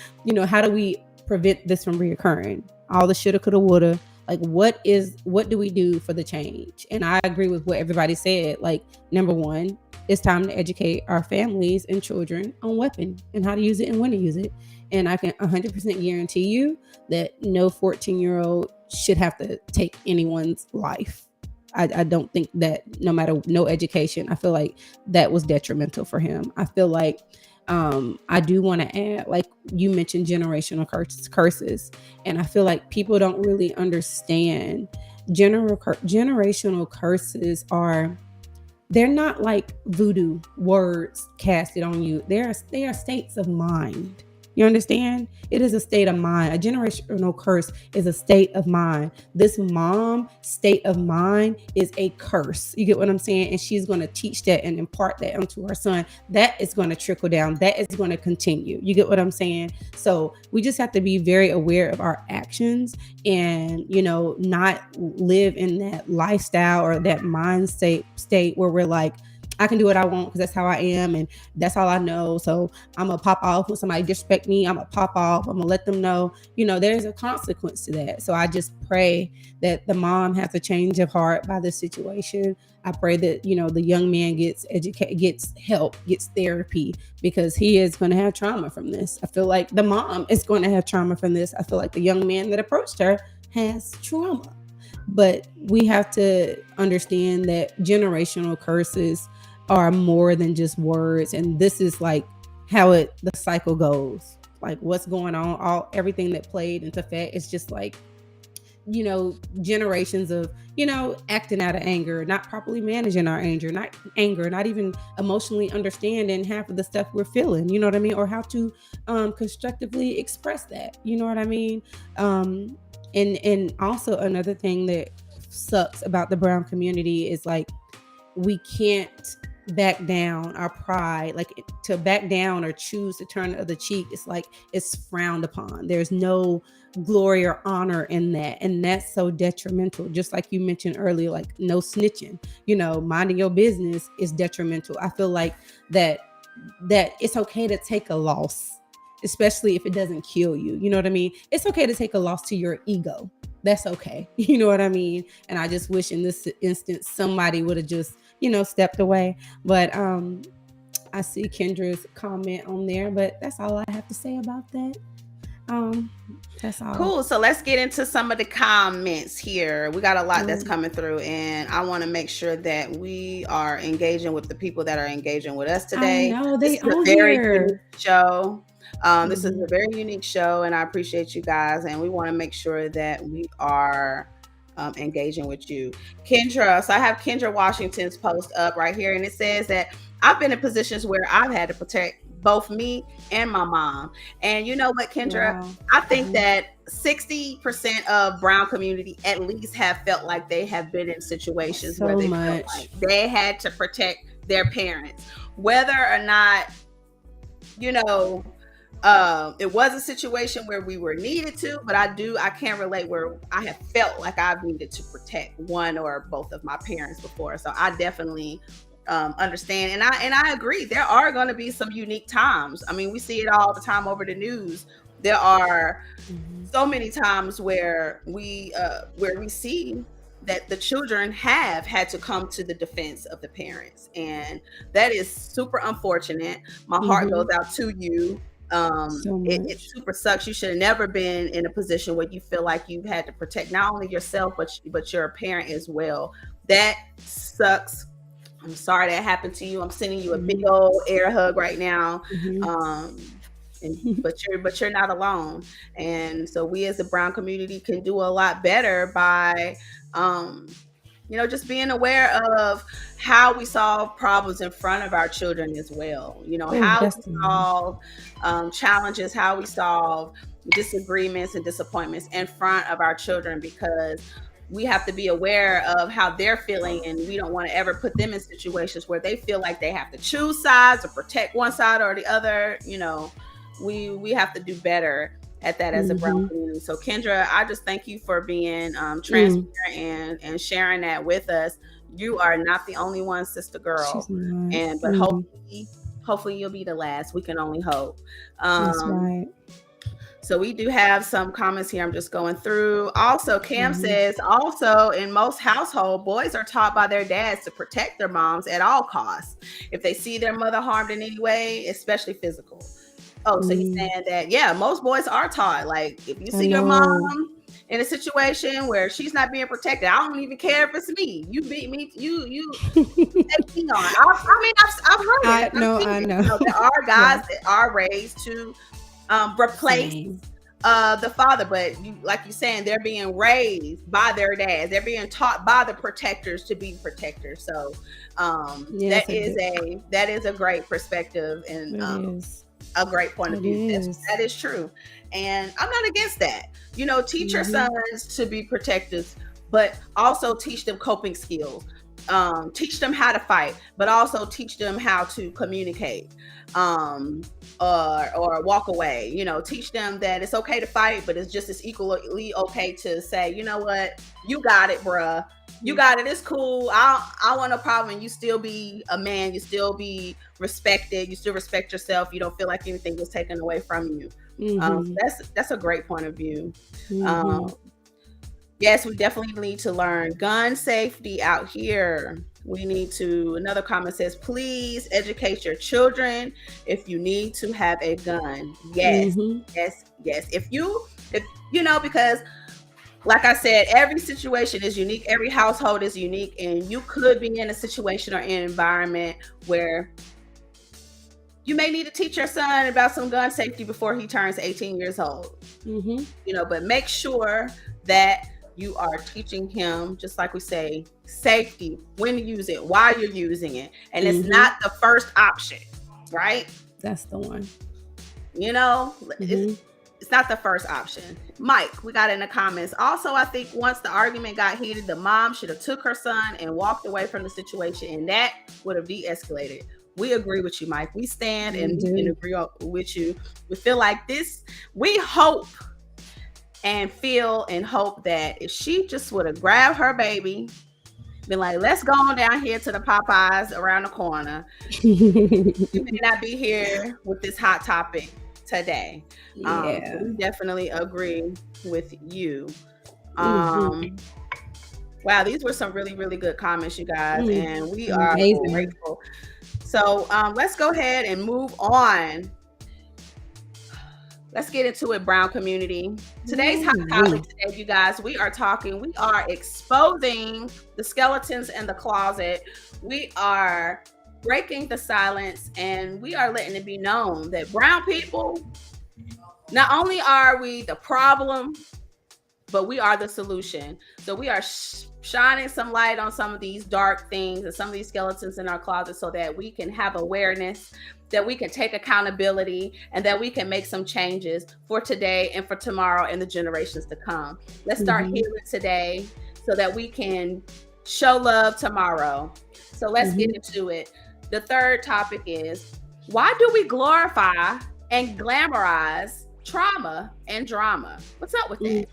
how do we prevent this from reoccurring? All the shoulda, coulda, woulda. Like, what do we do for the change? And I agree with what everybody said. Like, number one, it's time to educate our families and children on weapon and how to use it and when to use it. And I can 100% guarantee you that no 14-year-old should have to take anyone's life. I don't think that, no matter, no education, I feel like that was detrimental for him. I feel like, I do want to add, like you mentioned, generational curses. And I feel like people don't really understand generational curses are, they're not like voodoo words casted on you. They are states of mind. You understand? It is a state of mind. A generational curse is a state of mind. This mom state of mind is a curse. You get what I'm saying? And she's going to teach that and impart that onto her son. That is going to trickle down. That is going to continue. You get what I'm saying? So we just have to be very aware of our actions and, not live in that lifestyle or that mind state where we're like, I can do what I want because that's how I am and that's all I know. So I'm gonna pop off when somebody disrespect me. I'm gonna pop off. I'm gonna let them know. There's a consequence to that. So I just pray that the mom has a change of heart by this situation. I pray that the young man gets gets help, gets therapy, because he is going to have trauma from this. I feel like the mom is going to have trauma from this. I feel like the young man that approached her has trauma. But we have to understand that generational curses are more than just words, and this is like how the cycle goes. Like what's going on, everything that played into fact, it's just like generations of acting out of anger, not properly managing our anger, not even emotionally understanding half of the stuff we're feeling, you know what I mean, or how to constructively express that, you know what I mean. And also another thing that sucks about the brown community is like we can't back down our pride. Like to back down or choose to turn the other cheek, it's like it's frowned upon. There's no glory or honor in that, and that's so detrimental. Just like you mentioned earlier, like no snitching, minding your business is detrimental. I feel like that it's okay to take a loss, especially if it doesn't kill you. You know what I mean? It's okay to take a loss to your ego. That's okay. You know what I mean? And I just wish in this instance somebody would have just stepped away. But I see Kendra's comment on there, but that's all I have to say about that. That's all. Cool. So let's get into some of the comments here. We got a lot that's coming through, and I want to make sure that we are engaging with the people that are engaging with us today. I know, they this is on a very here. unique show. This is a very unique show, and I appreciate you guys, and we want to make sure that we are engaging with you. Kendra, so I have Kendra Washington's post up right here, and it says that I've been in positions where I've had to protect both me and my mom. And you know what, Kendra? Wow. I think that 60% of brown community at least have felt like they have been in situations where they felt like they had to protect their parents, whether or not it was a situation where we were needed to, but I can't relate where I have felt like I've needed to protect one or both of my parents before. So I definitely understand. And I agree. There are going to be some unique times. I mean, we see it all the time over the news. There are so many times where we see that the children have had to come to the defense of the parents. And that is super unfortunate. My heart goes out to you. It super sucks. You should have never been in a position where you feel like you've had to protect not only yourself, but your parent as well. That sucks. I'm sorry that happened to you. I'm sending you a big old air hug right now. But you're not alone. And so we as the brown community can do a lot better by just being aware of how we solve problems in front of our children as well. How we solve challenges, how we solve disagreements and disappointments in front of our children, because we have to be aware of how they're feeling, and we don't want to ever put them in situations where they feel like they have to choose sides or protect one side or the other. We have to do better at that as a brown community. So Kendra, I just thank you for being transparent and sharing that with us. You are not the only one, sister girl, but hopefully you'll be the last. We can only hope. That's right. So we do have some comments here. I'm just going through. Also, Cam says, also in most households, boys are taught by their dads to protect their moms at all costs. If they see their mother harmed in any way, especially physical. Oh, so he's saying that, yeah, most boys are taught, like, if you see your mom in a situation where she's not being protected, I don't even care if it's me. You beat me, you take me on. I've heard it. I know. There are guys that are raised to replace the father, but like you're saying, they're being raised by their dads. They're being taught by the protectors to be protectors. So that is a great perspective, and a great point of It view. is. That is true. And I'm not against that. You know, teach your sons to be protective, but also teach them coping skills. Teach them how to fight, but also teach them how to communicate, or walk away. You know, teach them that it's okay to fight, but it's just as equally okay to say, you know what, you got it, bruh. You got it. It's cool. I want no problem. And you still be a man. You still be respected. You still respect yourself. You don't feel like anything was taken away from you. That's a great point of view. Yes, we definitely need to learn gun safety out here. We need to, another comment says, please educate your children if you need to have a gun. Yes, yes. If you know, because like I said, every situation is unique. Every household is unique. And you could be in a situation or an environment where you may need to teach your son about some gun safety before he turns 18 years old. You know, but make sure that you are teaching him, just like we say, safety, when to use it, why you're using it. And it's not the first option, right? That's the one. You know, it's not the first option. Mike, we got in the comments. Also, I think once the argument got heated, the mom should have took her son and walked away from the situation, and that would have de-escalated. We agree with you, Mike. We stand and agree with you. We feel like this, we hope and feel and hope that if she just would have grabbed her baby, been like, let's go on down here to the Popeyes around the corner, you may not be here with this hot topic today. So we definitely agree with you. Wow, these were some really, really good comments, you guys, and we are grateful. So let's go ahead and move on. Let's get into it, Brown community. Today's hot topic today, you guys, we are exposing the skeletons in the closet. We are breaking the silence, and we are letting it be known that brown people, not only are we the problem, but we are the solution. So we are shining some light on some of these dark things and some of these skeletons in our closet so that we can have awareness, that we can take accountability, and that we can make some changes for today and for tomorrow and the generations to come. Let's start healing today so that we can show love tomorrow. So let's get into it. The third topic is, why do we glorify and glamorize trauma and drama? What's up with that?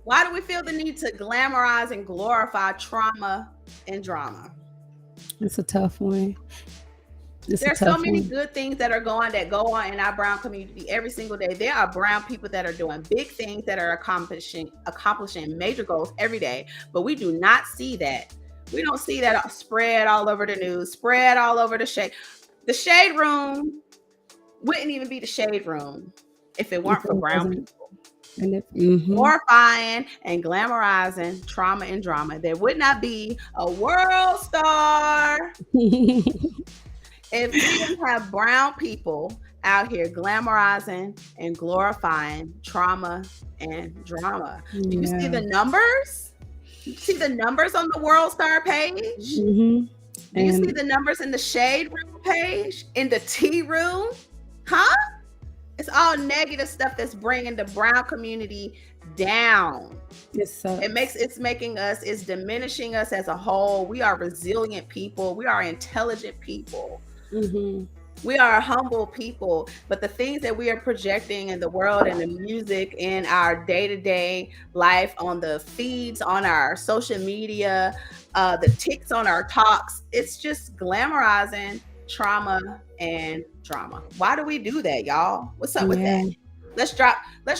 Why do we feel the need to glamorize and glorify trauma and drama? It's a tough one. There's so many good things that go on in our brown community every single day. There are brown people that are doing big things, that are accomplishing major goals every day, but we do not see that. We don't see that spread all over the news, spread all over the shade. The shade room wouldn't even be the shade room if it weren't for brown people. Glorifying and glamorizing trauma and drama. There would not be a world star if we didn't have brown people out here glamorizing and glorifying trauma and drama. Do you see the numbers? You see the numbers on the World Star page? Do you see the numbers in the Shade Room page? In the Tea Room? Huh? It's all negative stuff that's bringing the brown community down. It's diminishing us as a whole. We are resilient people. We are intelligent people. We are humble people, but the things that we are projecting in the world and the music in our day-to-day life, on the feeds, on our social media, the ticks on our talks, it's just glamorizing trauma and drama. Why do we do that, y'all? What's up with that? Let's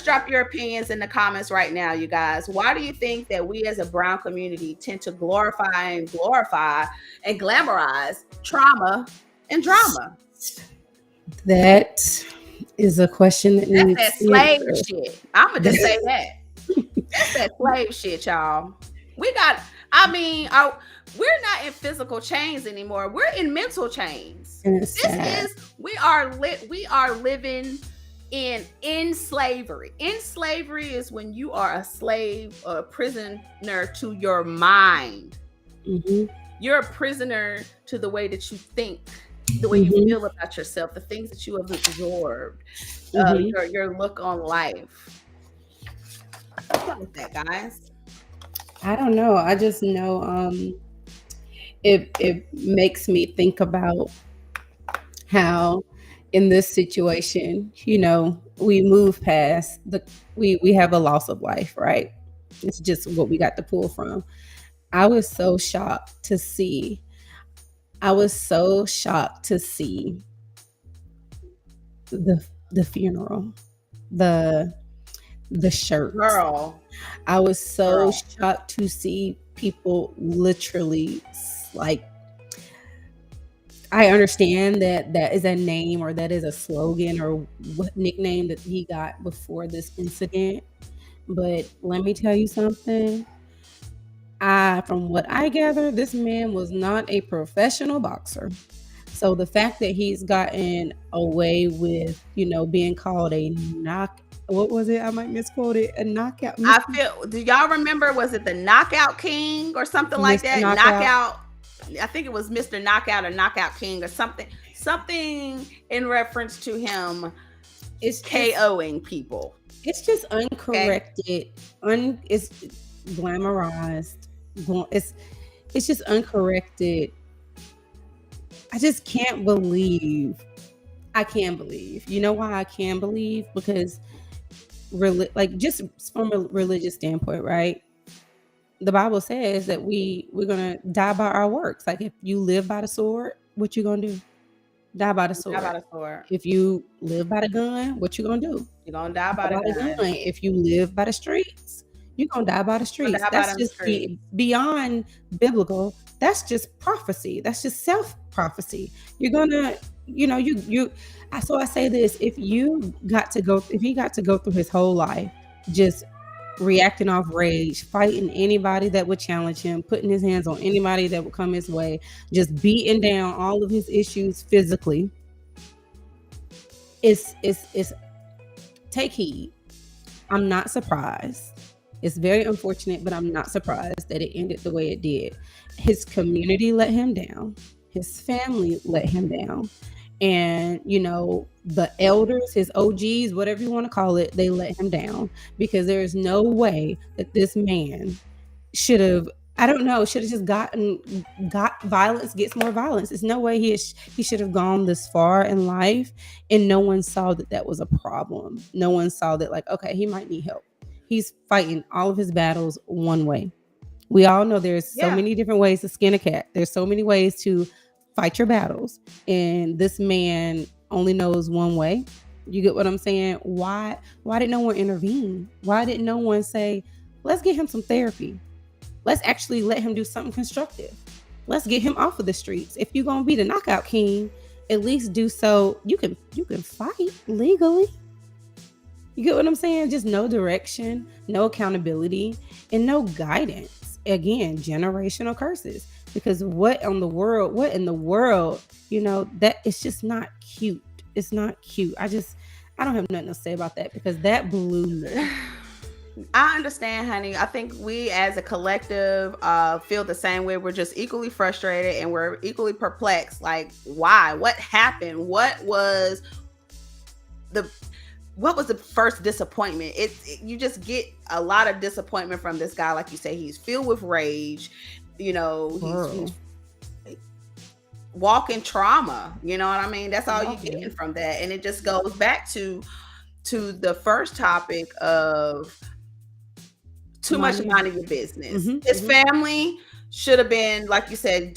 drop your opinions in the comments right now, you guys. Why do you think that we as a brown community tend to glorify and glamorize trauma and drama? That is a question that needs that slave shit. I'm gonna just say that. That's that slave shit, y'all. We're not in physical chains anymore. We're in mental chains. We are living in slavery. In slavery is when you are a slave or a prisoner to your mind. You're a prisoner to the way that you think, the way you Mhm. feel about yourself, the things that you have absorbed, Mhm. your look on life. What's wrong with that, guys? I don't know. I just know it makes me think about how in this situation, we move past we have a loss of life, right? It's just what we got to pull from. I was so shocked to see. I was so shocked to see the funeral, the the shirts. Girl, I was so girl. shocked to see people literally like I understand that that is a name or that is a slogan or what nickname that he got before this incident. But let me tell you something. From what I gather, this man was not a professional boxer. So the fact that he's gotten away with, being called a what was it? I might misquote it. A knockout, I feel. Do y'all remember? Was it the Knockout King or something like Mr. that? Knockout. Knockout. I think it was Mr. Knockout or Knockout King or something. Something in reference to him It's just KOing people. it's just Okay. uncorrected. It's glamorized. It's just uncorrected. I just can't believe. I can't believe. You know why I can believe? Because like just from a religious standpoint, right? The Bible says that we're gonna die by our works. Like if you live by the sword, what you gonna do? Die by the Die by sword. the sword. If you live by the gun, what you gonna do? You're gonna die Die by the by the gun. gun. If you live by the streets, you're gonna die by the You're gonna streets. die by That's them just streets. beyond biblical. That's just prophecy. That's just self prophecy. You're gonna, you. So I say this: if he got to go through his whole life just reacting off rage, fighting anybody that would challenge him, putting his hands on anybody that would come his way, just beating down all of his issues physically. It's take heed. I'm not surprised. It's very unfortunate, but I'm not surprised that it ended the way it did. His community let him down. His family let him down. And, the elders, his OGs, whatever you want to call it, they let him down because there is no way that this man should have I don't know, should have just got violence, gets more violence. There's no way he should have gone this far in life, and no one saw that that was a problem. No one saw that, like, okay, he might need help. He's fighting all of his battles one way. We all know there's so Yeah. many different ways to skin a cat. There's so many ways to fight your battles, and this man only knows one way. You get what I'm saying? Why did no one intervene? Why did no one say, let's get him some therapy? Let's actually let him do something constructive. Let's get him off of the streets. If you're gonna be the knockout king, at least do so. You can fight legally. You get what I'm saying? Just no direction, no accountability, and no guidance. Again, generational curses. Because what in the world, that it's just not cute. It's not cute. I don't have nothing to say about that because that blew me. I understand, honey. I think we as a collective feel the same way. We're just equally frustrated and we're equally perplexed. Like, why? What happened? The what was the first disappointment? You just get a lot of disappointment from this guy. Like you say, he's filled with rage. He's Girl. walking trauma. You know what I mean? That's all you getting Walking. from that. And it just goes back to the first topic of too much Minding. minding your business. Mhm, His mhm, family should have been, like you said,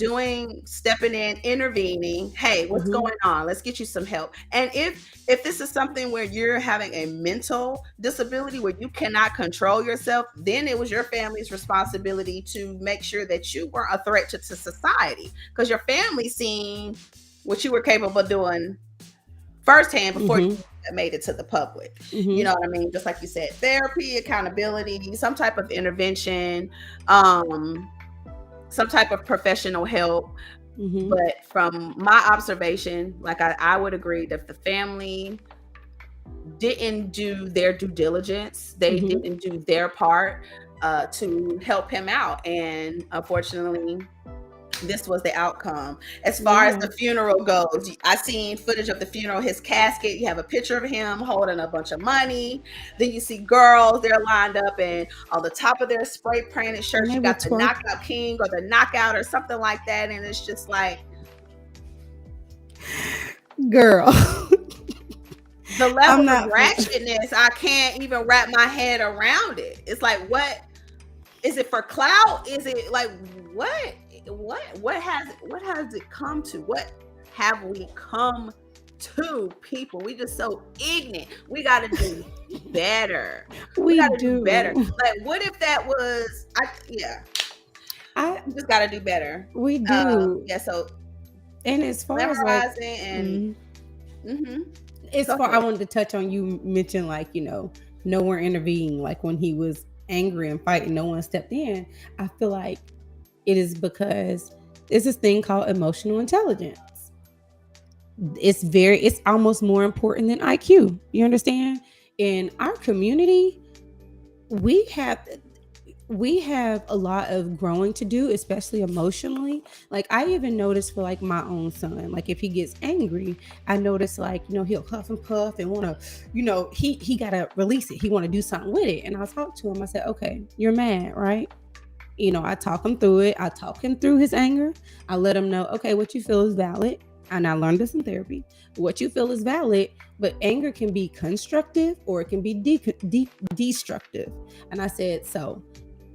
stepping in, intervening. Hey, what's mhm, going on? Let's get you some help. And if this is something where you're having a mental disability where you cannot control yourself, then it was your family's responsibility to make sure that you weren't a threat to society because your family seen what you were capable of doing firsthand before you mhm, made it to the public. You mhm, know what I mean? Just like you said, therapy, accountability, some type of intervention, um, some type of professional help. mhm, But from my observation, like I would agree that the family didn't do their due diligence. They mhm. didn't do their part to help him out. And unfortunately, this was the outcome. As far as Yeah. the funeral goes, I seen footage of the funeral, his casket. You have a picture of him holding a bunch of money. Then you see girls, they're lined up, and on the top of their spray painted And shirts, they you were got the twerking. Knockout King or the Knockout or something like that. And it's just like, Girl. the level I'm of not ratchetness, I can't even wrap my head around it. It's like, what is it for clout? Is it like what? What has it come to? What have we come to, people? We just so ignorant. We got to do better. We we got to do better. do. Like, what if that was? Yeah, I we just got to do better. we do. Yeah. So And as far as like glamorizing and mm, mm-hmm. as Go far I ahead. wanted to touch on, you mentioned like, no one intervened, like when he was angry and fighting, no one stepped in. I feel like it is because it's this thing called emotional intelligence. It's almost more important than IQ. You understand? In our community, we have we have a lot of growing to do, especially emotionally. Like I even noticed for like my own son, like if he gets angry, I notice like, he'll huff and puff and want to, he got to release it. He want to do something with it. And I'll talk to him. I said, okay, you're mad, right? I talk him through it. I talk him through his anger. I let him know, okay, what you feel is valid. And I learned this in therapy. What you feel is valid, but anger can be constructive or it can be destructive. And I said, so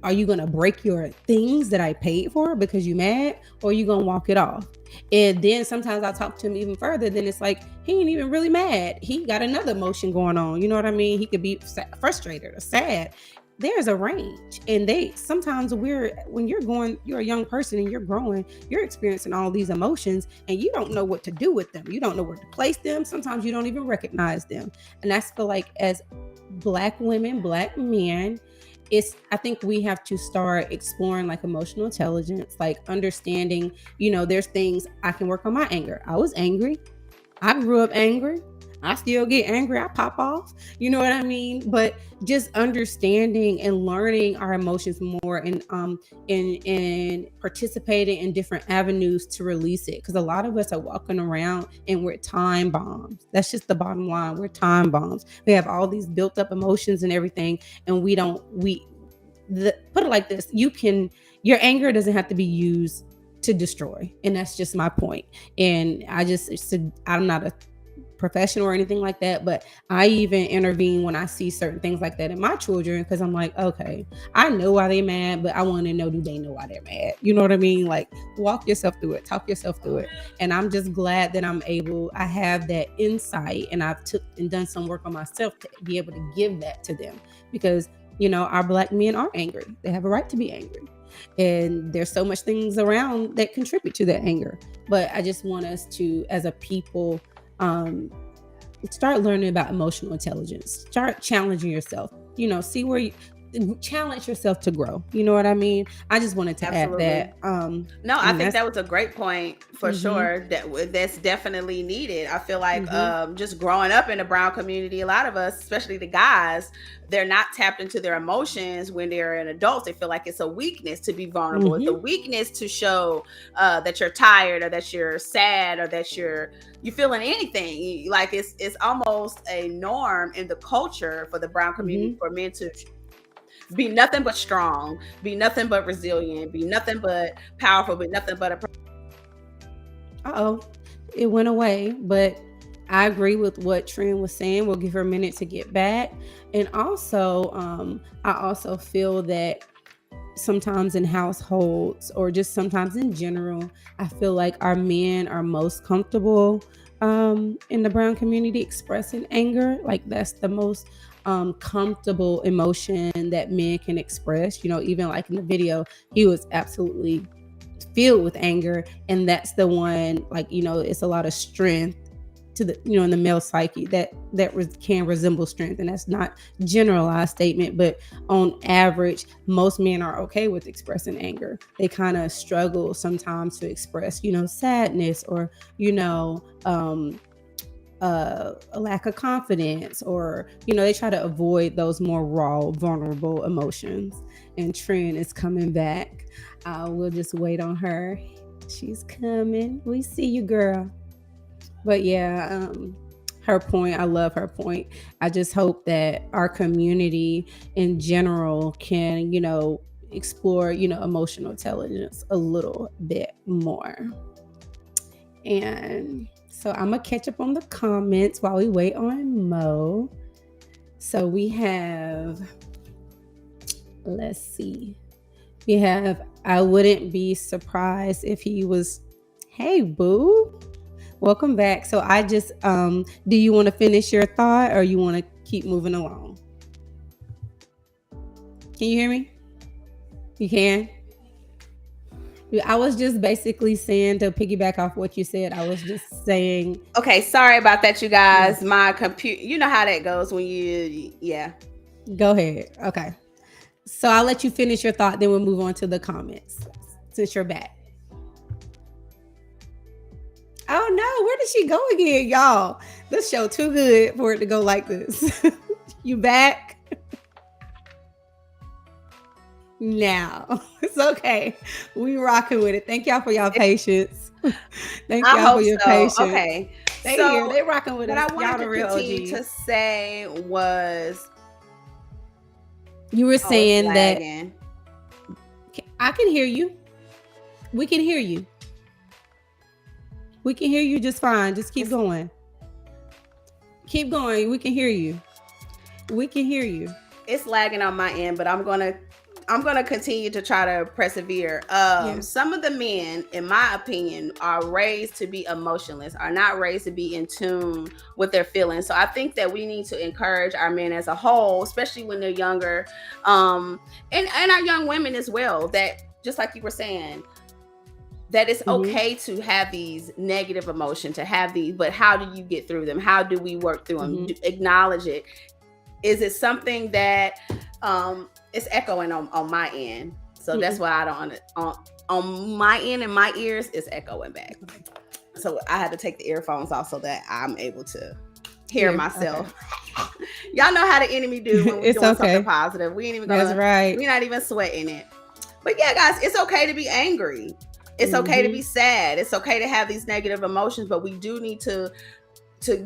are you going to break your things that I paid for because you mad, or are you going to walk it off? And then sometimes I talk to him even further. Then it's like, he ain't even really mad. He got another emotion going on. You know what I mean? He could be frustrated or sad. There's a range, and sometimes when you're a young person and you're growing, you're experiencing all these emotions and you don't know what to do with them. You don't know where to place them. Sometimes you don't even recognize them. And that's feel like, as Black women, Black men, I think we have to start exploring like emotional intelligence, like understanding, there's things I can work on. My anger, I was angry, I grew up angry, I still get angry, I pop off, you know what I mean? But just understanding and learning our emotions more, and participating in different avenues to release it, because a lot of us are walking around and we're time bombs. That's just the bottom line. We're time bombs. We have all these built up emotions and everything, and put it like this: your anger doesn't have to be used to destroy, and that's just my point. And I'm not a professional or anything like that, but I even intervene when I see certain things like that in my children, because I'm like, okay, I know why they're mad, but I want to know, do they know why they're mad? You know what I mean? Like, walk yourself through it, talk yourself through it. And I'm just glad that I have that insight, and I've took and done some work on myself to be able to give that to them, because our Black men are angry. They have a right to be angry, and there's so much things around that contribute to that anger. But I just want us to, as a people, start learning about emotional intelligence. Start challenging yourself. See where you challenge yourself to grow. You know what I mean? I just wanted to add that. No, I And think that's that was a great point for sure. That's definitely needed. I feel like just growing up in the brown community, a lot of us, especially the guys, they're not tapped into their emotions when they're an adult. They feel like it's a weakness to be vulnerable. It's a weakness to show that you're tired, or that you're sad, or that you're feeling anything. Like it's almost a norm in the culture for the brown community for men to be nothing but strong, be nothing but resilient, be nothing but powerful, be nothing but a. It went away, but I agree with what Trin was saying. We'll give her a minute to get back. And also, I also feel that sometimes in households, or just sometimes in general, I feel like our men are most comfortable in the brown community expressing anger. Like that's the most comfortable emotion that men can express. Even like in the video, he was absolutely filled with anger, and that's the one, like, it's a lot of strength to the in the male psyche that can resemble strength. And that's not generalized statement, but on average, most men are okay with expressing anger. They kind of struggle sometimes to express sadness, or a lack of confidence, or they try to avoid those more raw, vulnerable emotions. And Trin is coming back. We'll just wait on her. She's coming. We see you, girl. But yeah, her point, I love her point. I just hope that our community in general can, explore, emotional intelligence a little bit more. And so I'm gonna catch up on the comments while we wait on Mo. So we have, let's see, we have, I wouldn't be surprised if he was, hey, boo. Welcome back. So I just, do you want to finish your thought or you want to keep moving along? Can you hear me? You can? I was just basically saying, to piggyback off what you said, I was just saying. Okay, sorry about that, you guys. Yeah. My computer, you know how that goes when yeah. Go ahead. Okay. So I'll let you finish your thought, then we'll move on to the comments since you're back. Oh no, where did she go again, y'all? This show too good for it to go like this. You back? Now it's okay. We rocking with it. Thank y'all for y'all patience. Thank y'all for your patience. Okay, they rocking with us. What I wanted to continue to say was, you were saying that I can hear you. We can hear you. We can hear you just fine. Just keep going. Keep going. We can hear you. We can hear you. It's lagging on my end, but I'm gonna continue to try to persevere. Some of the men, in my opinion, are raised to be emotionless, are not raised to be in tune with their feelings. So I think that we need to encourage our men as a whole, especially when they're younger, and our young women as well, that just like you were saying, that it's okay to have these negative emotions, to have these, but how do you get through them? How do we work through them? Acknowledge it. Is it something that it's echoing on my end? So that's why I don't on my end and my ears it's echoing back. So I had to take the earphones off so that I'm able to hear myself. Okay. Y'all know how the enemy do when we're doing something positive. We ain't even gonna, that's right. We're not even sweating it. But yeah, guys, it's okay to be angry. It's okay to be sad. It's okay to have these negative emotions, but we do need to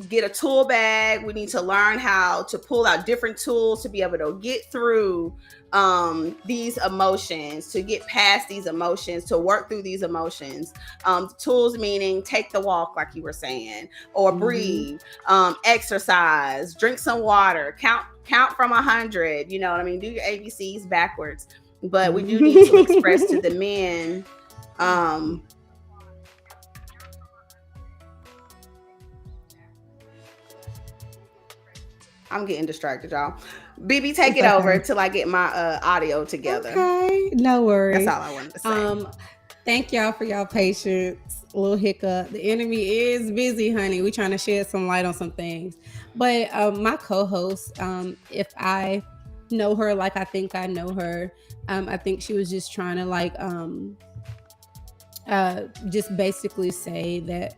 get a tool bag. We need to learn how to pull out different tools to be able to get through these emotions, to get past these emotions, to work through these emotions. Tools meaning take the walk, like you were saying, or breathe, exercise, drink some water, count from 100. You know what I mean? Do your ABCs backwards. But we do need to express to the men. I'm getting distracted, y'all. BB, take it over till I get my audio together. Okay, no worries. That's all I wanted to say. Thank y'all for y'all patience. A little hiccup. The enemy is busy, honey. We trying to shed some light on some things. But my co-host, if I know her like I think I know her, I think she was just trying to just basically say that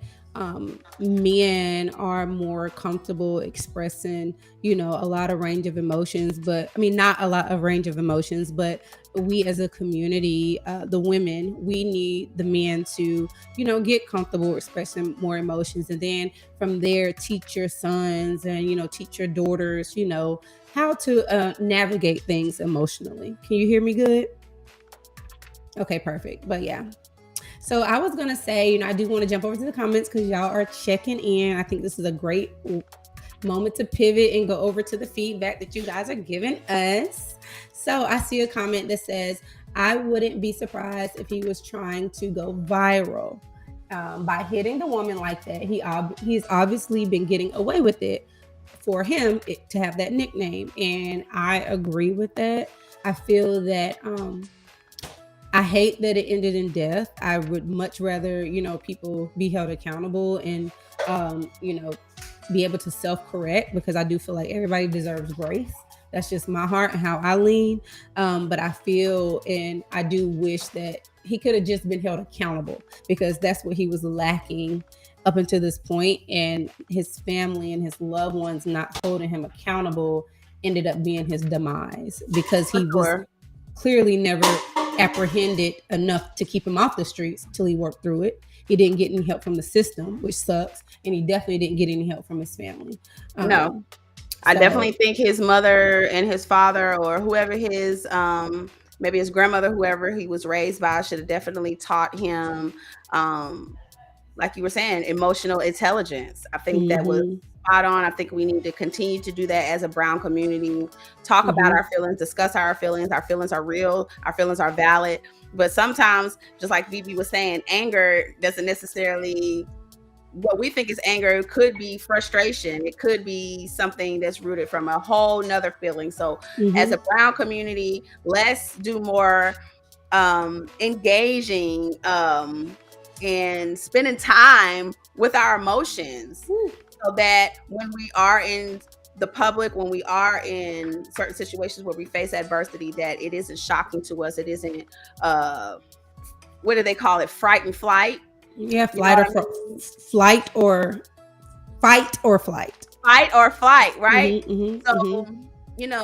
men are more comfortable expressing, a lot of range of emotions, but I mean, not a lot of range of emotions, but we as a community, the women, we need the men to, get comfortable expressing more emotions. And then from there, teach your sons and, teach your daughters, how to navigate things emotionally. Can you hear me good? Okay, perfect. But yeah. So I was going to say, I do want to jump over to the comments because y'all are checking in. I think this is a great moment to pivot and go over to the feedback that you guys are giving us. So I see a comment that says, I wouldn't be surprised if he was trying to go viral by hitting the woman like that. He's obviously been getting away with it for him to have that nickname. And I agree with that. I feel that... I hate that it ended in death. I would much rather, people be held accountable and, be able to self-correct, because I do feel like everybody deserves grace. That's just my heart and how I lean. But I feel, and I do wish that he could have just been held accountable, because that's what he was lacking up until this point. And his family and his loved ones not holding him accountable ended up being his demise, because he was clearly never apprehended enough to keep him off the streets till he worked through it. He didn't get any help from the system, which sucks, and he definitely didn't get any help from his family. No. I definitely think his mother and his father, or whoever his maybe his grandmother, whoever he was raised by, should have definitely taught him, like you were saying, emotional intelligence. I think that was spot on. I think we need to continue to do that as a brown community. Talk about our feelings, discuss our feelings. Our feelings are real. Our feelings are valid. But sometimes, just like Vivi was saying, anger doesn't necessarily, what we think is anger, it could be frustration. It could be something that's rooted from a whole nother feeling. So as a brown community, let's do more engaging and spending time with our emotions, so that when we are in the public, when we are in certain situations where we face adversity, that it isn't shocking to us. It isn't, what do they call it? Fright and flight. Yeah, flight or fight or flight. Fight or flight, right? So,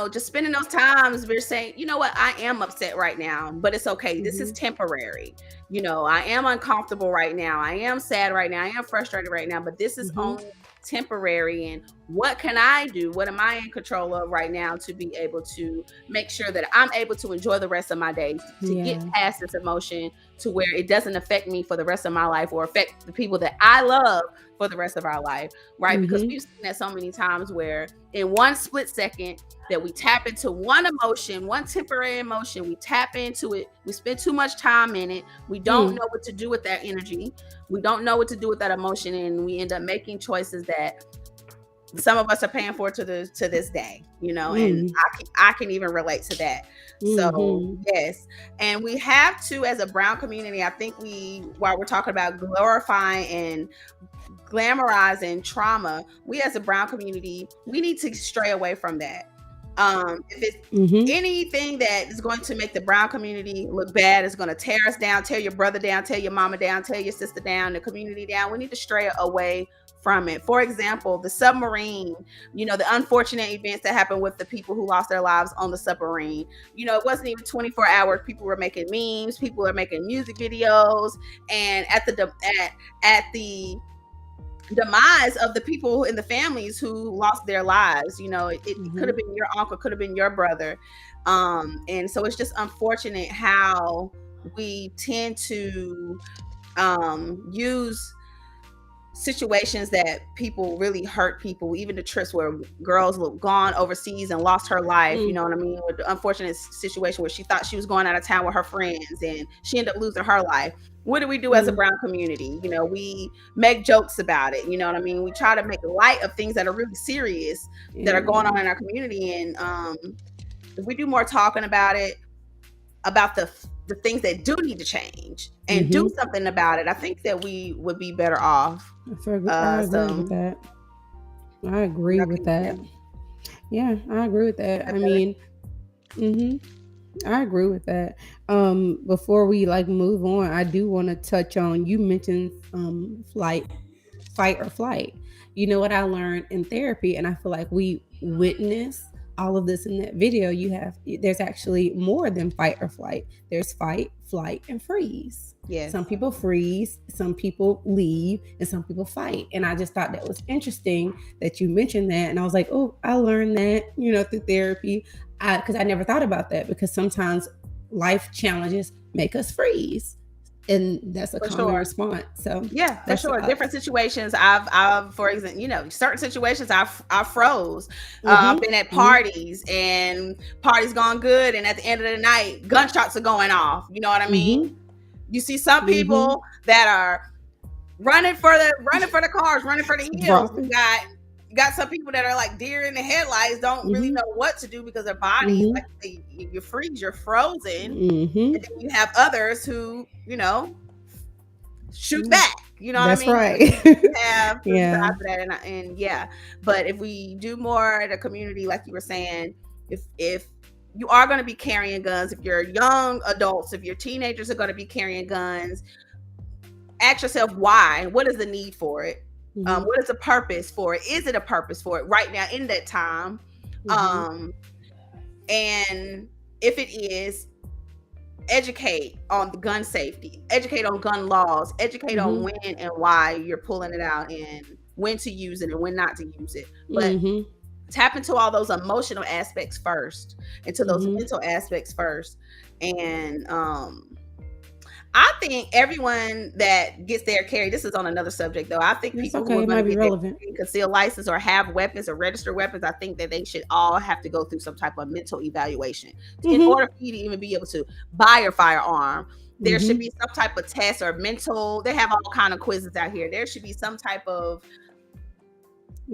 just spending those times, we're saying, you know what, I am upset right now, but it's okay. This is temporary. I am uncomfortable right now. I am sad right now. I am frustrated right now, but this is only temporary. And what can I do? What am I in control of right now to be able to make sure that I'm able to enjoy the rest of my day, to get past this emotion to where it doesn't affect me for the rest of my life, or affect the people that I love for the rest of our life, right? Because we've seen that so many times where in one split second that we tap into one emotion, one temporary emotion, we tap into it, we spend too much time in it, we don't know what to do with that energy, we don't know what to do with that emotion, and we end up making choices that some of us are paying for to this day, and I can even relate to that. So yes, and we have to, as a brown community, I think while we're talking about glorifying and glamorizing trauma, we as a brown community, we need to stray away from that. If it's anything that is going to make the brown community look bad, is going to tear us down, tear your brother down, tear your mama down, tear your sister down, the community down, we need to stray away from it. For example, the submarine, the unfortunate events that happened with the people who lost their lives on the submarine. It wasn't even 24 hours. People were making memes, people were making music videos, and at the demise of the people in the families who lost their lives, it could have been your uncle, could have been your brother, and so it's just unfortunate how we tend to use situations that people really hurt people, even the trips where girls gone overseas and lost her life, you know what I mean, with the unfortunate situation where she thought she was going out of town with her friends and she ended up losing her life. What do we do as a brown community? We make jokes about it, you know what I mean? We try to make light of things that are really serious that are going on in our community, and if we do more talking about it, about the things that do need to change and do something about it, I think that we would be better off. I agree with that. I agree with that. Yeah, I agree with that. I mean, I agree with that. Before we move on, I do want to touch on, you mentioned fight or flight. You know what I learned in therapy, and I feel like we witness all of this in that video. There's actually more than fight or flight. There's fight, flight, and freeze. Yes. Some people freeze, some people leave, and some people fight. And I just thought that was interesting that you mentioned that. And I was like, oh, I learned that, through therapy, because I never thought about that, because sometimes life challenges make us freeze. And that's a common response. So yeah, for sure. Different situations. I've, for example, certain situations I froze. Been at parties and parties gone good, and at the end of the night, gunshots are going off. You know what I mean? You see some people that are running for the cars, running for the hills. You got some people that are like deer in the headlights, don't really know what to do because their bodies, you freeze, you're frozen. And then you have others who, shoot back. You know That's what I mean? Right. You have that, and yeah. But if we do more at a community, like you were saying, if you are going to be carrying guns, if you're young adults, if your teenagers are going to be carrying guns, ask yourself why. What is the need for it? What is the purpose for it? Is it a purpose for it right now in that time? And if it is, educate on the gun safety, educate on gun laws, educate on Mm-hmm. when and why you're pulling it out and when to use it and when not to use it. But Mm-hmm. tap into all those emotional aspects first, into those Mm-hmm. mental aspects first. And I think everyone that gets their carry, this is on another subject though. I think It's people who okay. are It going might to be get their relevant. concealed license or have weapons or registered weapons, I think that they should all have to go through some type of mental evaluation in Mm-hmm. order for you to even be able to buy a firearm. There should Mm-hmm. be some type of test or mental. They have all kind of quizzes out here. There should be some type of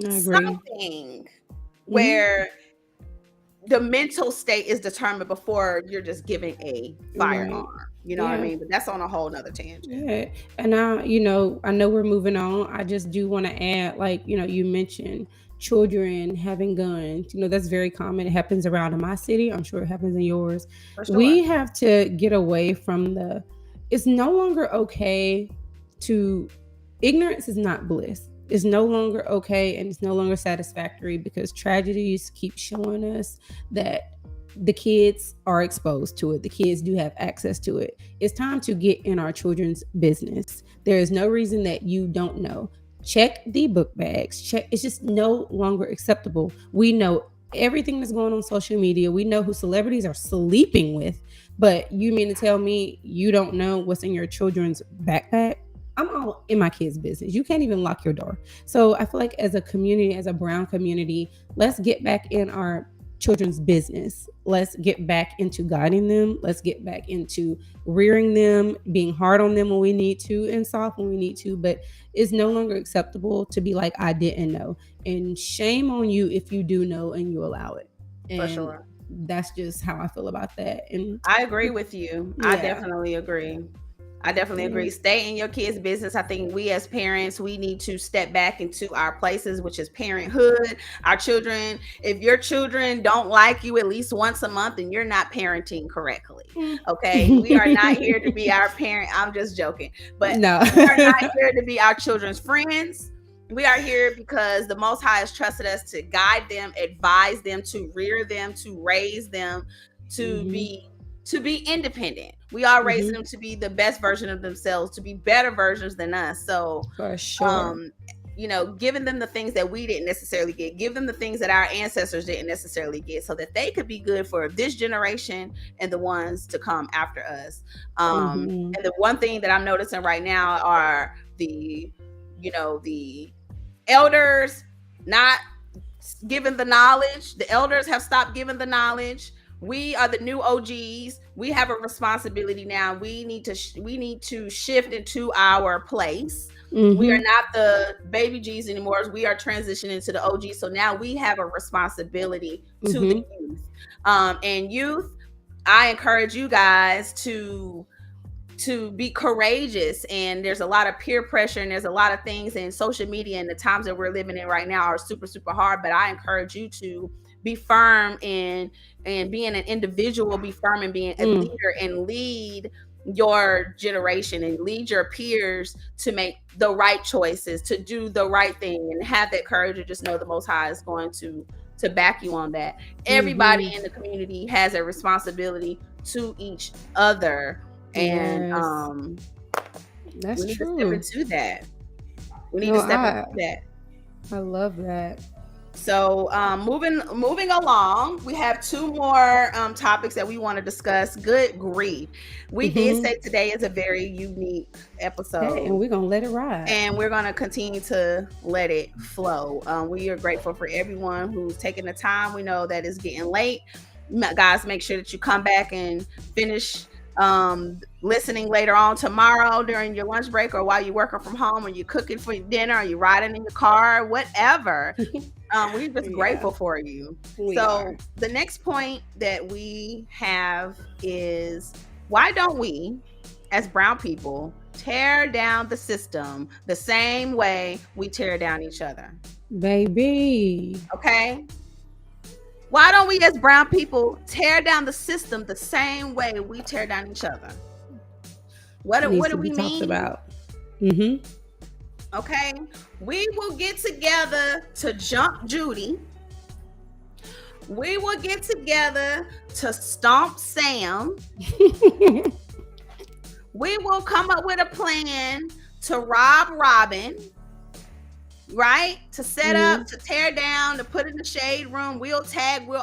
I agree. something Mm-hmm. where the mental state is determined before you're just giving a Right. firearm. You know what I Yeah. mean? But that's on a whole nother tangent. Yeah. And now, I know we're moving on. I just do want to add, like, you mentioned children having guns. That's very common. It happens around in my city. I'm sure it happens in yours. For We sure. have to get away from it's no longer okay to, ignorance is not bliss. It's no longer okay and it's no longer satisfactory because tragedies keep showing us that the kids are exposed to it. The kids do have access to it. It's time to get in our children's business. There is no reason that you don't know. Check the book bags. Check. It's just no longer acceptable. We know everything that's going on social media. We know who celebrities are sleeping with. But you mean to tell me you don't know what's in your children's backpack? I'm all in my kids' business. You can't even lock your door. So I feel like as a community, as a brown community, let's get back in our children's business. Let's get back into guiding them. Let's get back into rearing them, being hard on them when we need to and soft when we need to. But it's no longer acceptable to be like, I didn't know. And shame on you if you do know and you allow it. For And sure. that's just how I feel about that. And I agree with you. I yeah. definitely agree. I definitely agree. Stay in your kids' business. I think we as parents, we need to step back into our places, which is parenthood. Our children, if your children don't like you at least once a month, then you're not parenting correctly. Okay. We are not here to be our parent. I'm just joking. But No. we are not here to be our children's friends. We are here because the Most High has trusted us to guide them, advise them, to rear them, to raise them, to be independent. We all raise them to be the best version of themselves, to be better versions than us. So for sure. Giving them the things that we didn't necessarily get, give them the things that our ancestors didn't necessarily get, so that they could be good for this generation and the ones to come after us. And the one thing that I'm noticing right now are the elders not giving the knowledge. The elders have stopped giving the knowledge. We are the new OGs. We have a responsibility now. We need to shift into our place. We are not the baby G's anymore. We are transitioning to the OGs. So now we have a responsibility to the youth. And youth, I encourage you guys to be courageous. And there's a lot of peer pressure and there's a lot of things in social media, and the times that we're living in right now are super, super hard. But I encourage you to be firm and being an individual, be firm and being a leader and lead your generation and lead your peers to make the right choices, to do the right thing, and have that courage to just know the Most High is going to back you on that. Everybody in the community has a responsibility to each other. And that's we need true. to step into that. We need to step into that. I love that. So moving along, we have two more topics that we want to discuss. Good grief. We did say today is a very unique episode. Hey, and we're going to let it ride. And we're going to continue to let it flow. We are grateful for everyone who's taking the time. We know that it's getting late. Guys, make sure that you come back and finish listening later on tomorrow during your lunch break, or while you're working from home, or you're cooking for your dinner, or you're riding in your car, whatever. We're just grateful for you. The next point that we have is, why don't we, as brown people, tear down the system the same way we tear down each other? Baby. Okay? Why don't we as brown people tear down the system the same way we tear down each other? What do we mean? About. Okay, we will get together to jump Judy We will get together to stomp Sam. We will come up with a plan to rob Robin, right? To set up, to tear down, to put in the shade room. We'll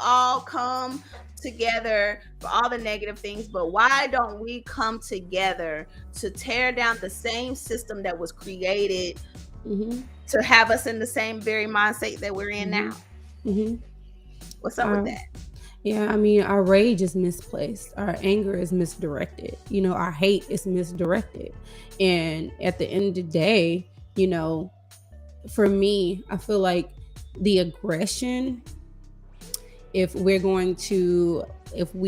all come together for all the negative things. But why don't we come together to tear down the same system that was created to have us in the same very mindset that we're in now? What's up with that? Yeah, I mean, our rage is misplaced. Our anger is misdirected. You know, our hate is misdirected. And at the end of the day, you know, for me, I feel like the aggression, if we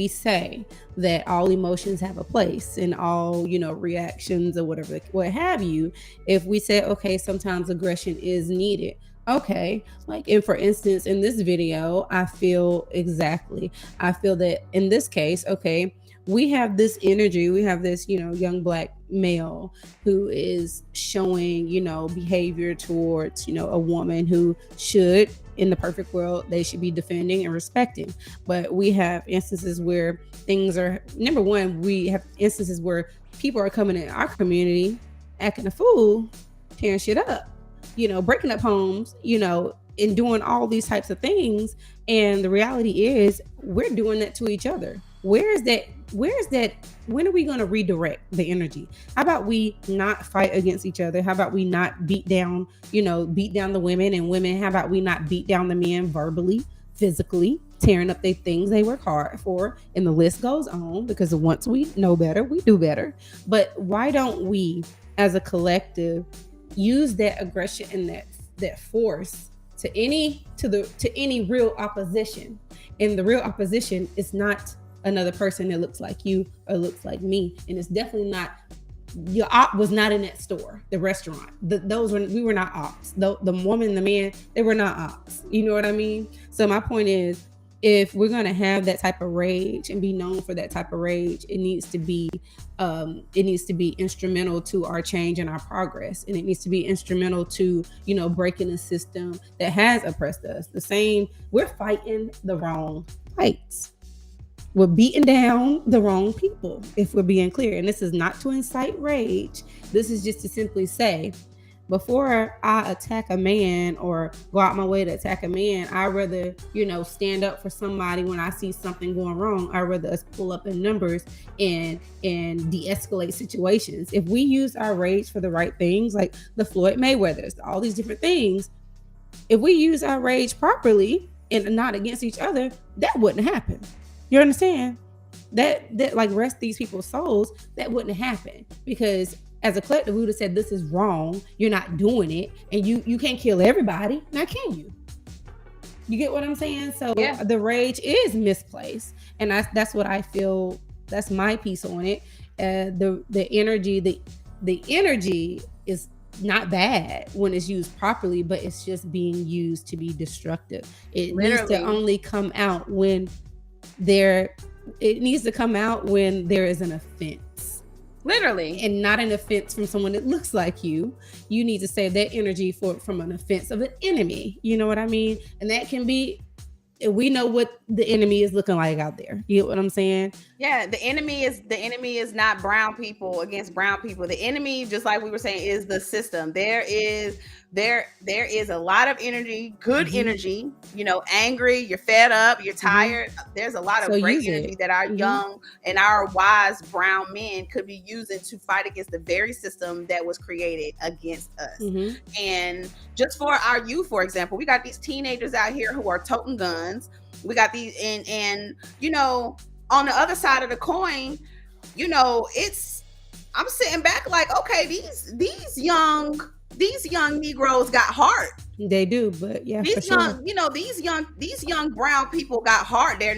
say that all emotions have a place and all, you know, reactions or whatever, what have you, if we say, okay, sometimes aggression is needed. Okay, like, and for instance, in this video, I feel that in this case, okay, we have this energy, we have this, you know, young black male who is showing, you know, behavior towards, you know, a woman who should, in the perfect world, they should be defending and respecting. But we have instances where things are, number one, we have instances where people are coming in our community acting a fool, tearing shit up, you know, breaking up homes, you know, and doing all these types of things. And the reality is we're doing that to each other. Where is that? When are we going to redirect the energy? How about we not fight against each other? How about we not beat down the women, and women, how about we not beat down the men verbally, physically, tearing up their things they work hard for? And the list goes on, because once we know better, we do better. But why don't we as a collective use that aggression and that force to any real opposition? And the real opposition is not another person that looks like you or looks like me, and it's definitely not, your op was not in that store, the restaurant. We were not ops. The woman, the man, they were not ops. You know what I mean? So my point is, if we're going to have that type of rage and be known for that type of rage, it needs to be instrumental to our change and our progress. And it needs to be instrumental to, you know, breaking a system that has oppressed us. We're fighting the wrong fights. We're beating down the wrong people, if we're being clear. And this is not to incite rage. This is just to simply say, before I attack a man or go out my way to attack a man, I'd rather, you know, stand up for somebody when I see something going wrong. I'd rather us pull up in numbers and de-escalate situations. If we use our rage for the right things, like the Floyd Mayweathers, all these different things, if we use our rage properly and not against each other, that wouldn't happen. You understand? That like rest these people's souls, that wouldn't happen, because as a collective, we would have said, this is wrong. You're not doing it. And you can't kill everybody. Now, can you? You get what I'm saying? So yeah. The rage is misplaced. And that's what I feel. That's my piece on it. The energy is not bad when it's used properly, but it's just being used to be destructive. It needs to only come out when there is an offense. Literally. And not an offense from someone that looks like you. You need to save that energy from an offense of an enemy. You know what I mean? And that can be, we know what the enemy is looking like out there. You know what I'm saying? Yeah, the enemy is not brown people against brown people. The enemy, just like we were saying, is the system. There is a lot of energy, good energy, you know, angry, you're fed up, you're tired. There's a lot of great energy that our young and our wise brown men could be using to fight against the very system that was created against us. And just for our youth, for example, we got these teenagers out here who are toting guns. We got these, and you know, on the other side of the coin, you know, I'm sitting back like, okay, these young Negroes got heart. They do, but yeah, these young brown people got heart. They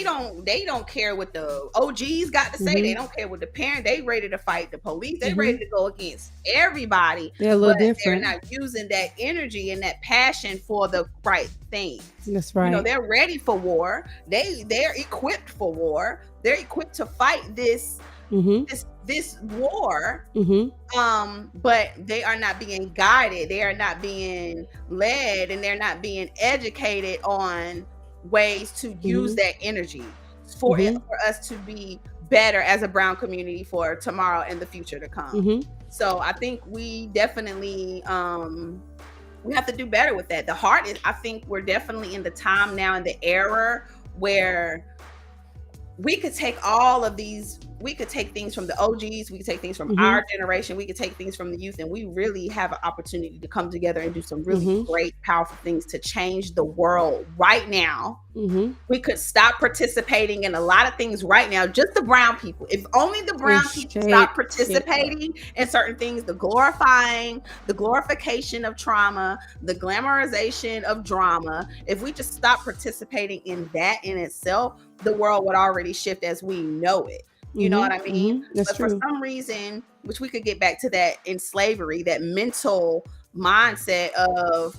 don't care what the OGs got to say. They don't care what the parent. They ready to fight the police. They ready to go against everybody. They're a little different. They're not using that energy and that passion for the right thing. That's right. You know, they're ready for war. They're equipped for war. They're equipped to fight this war, but they are not being guided, they are not being led, and they're not being educated on ways to use that energy for us to be better as a brown community for tomorrow and the future to come. So I think we definitely we have to do better with that. The heart is, I think we're definitely in the time now, in the era where we could take all of these, we could take things from the OGs, we could take things from our generation, we could take things from the youth, and we really have an opportunity to come together and do some really great, powerful things to change the world right now. We could stop participating in a lot of things right now, just the brown people. If only the brown people stop participating in certain things, the glorification of trauma, the glamorization of drama, if we just stop participating in that in itself, the world would already shift as we know it. You know what I mean? But for some reason, which we could get back to that in slavery, that mental mindset of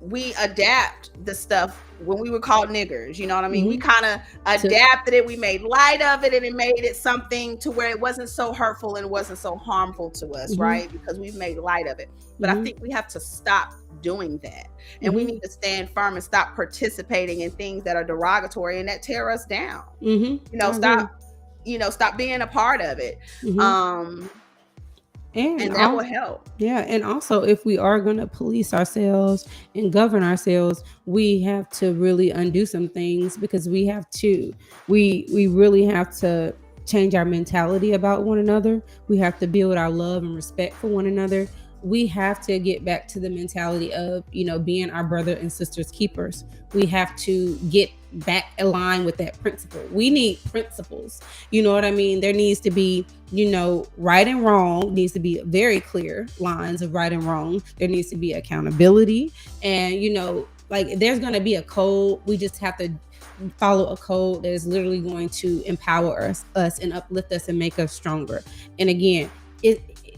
we adapt the stuff when we were called niggers, you know what I mean? We kind of adapted it, we made light of it, and it made it something to where it wasn't so hurtful and it wasn't so harmful to us, right? Because we've made light of it. But I think we have to stop doing that. And we need to stand firm and stop participating in things that are derogatory and that tear us down. You know, stop being a part of it. And that will help. Yeah. And also, if we are going to police ourselves and govern ourselves, we have to really undo some things, because we really have to change our mentality about one another. We have to build our love and respect for one another. We have to get back to the mentality of, you know, being our brother and sisters keepers. We have to get back aligned with that principle. We need principles. You know what I mean? There needs to be, you know, right and wrong needs to be very clear lines of right and wrong. There needs to be accountability. And, you know, like, there's going to be a code. We just have to follow a code that is literally going to empower us and uplift us and make us stronger. And again,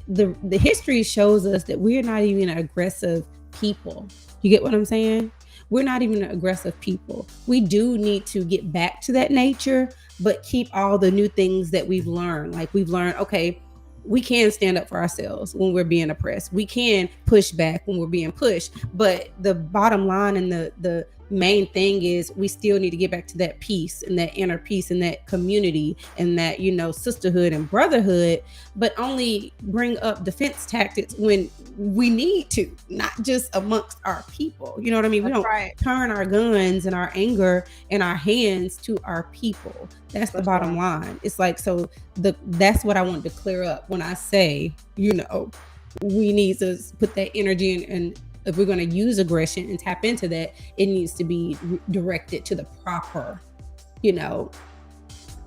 the history shows us that we're not even aggressive people. You get what I'm saying? We're not even aggressive people. We do need to get back to that nature, but keep all the new things that we've learned. Like, we've learned, okay, we can stand up for ourselves when we're being oppressed. We can push back when we're being pushed. But the bottom line and the main thing is, we still need to get back to that peace and that inner peace and that community and that, you know, sisterhood and brotherhood, but only bring up defense tactics when we need to, not just amongst our people. You know what I mean? We don't turn our guns and our anger and our hands to our people. That's the bottom line. It's like, so that's what I want to clear up when I say, you know, we need to put that energy in, and if we're going to use aggression and tap into that, it needs to be directed to the proper, you know,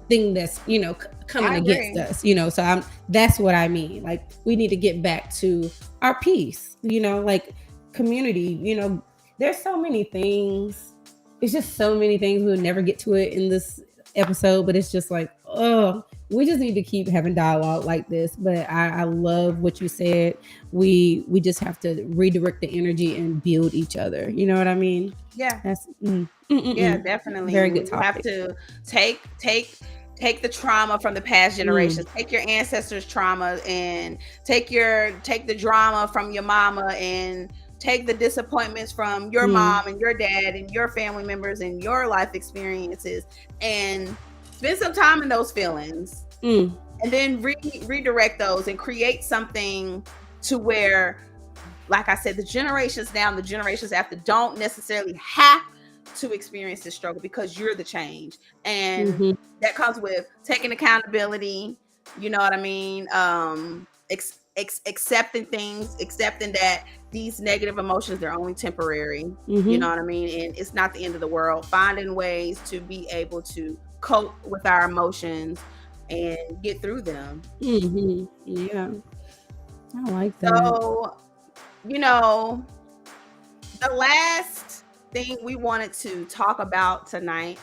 thing that's, you know, coming against us, you know. So that's what I mean. Like, we need to get back to our peace, you know, like community, you know. There's so many things. It's just so many things. We'll never get to it in this episode, but it's just like, oh, we just need to keep having dialogue like this. But I love what you said. We just have to redirect the energy and build each other. You know what I mean? Yeah. That's yeah, definitely. Very good topic. You have to take the trauma from the past generations, take your ancestors' trauma, and take the drama from your mama, and take the disappointments from your mom and your dad and your family members and your life experiences, and spend some time in those feelings, and then redirect those and create something to where, like I said, the generations now and the generations after don't necessarily have to experience this struggle, because you're the change. And that comes with taking accountability, you know what I mean? Accepting things, accepting that these negative emotions, they're only temporary, you know what I mean? And it's not the end of the world. Finding ways to be able to cope with our emotions and get through them. Yeah, I like that. So, you know, the last thing we wanted to talk about tonight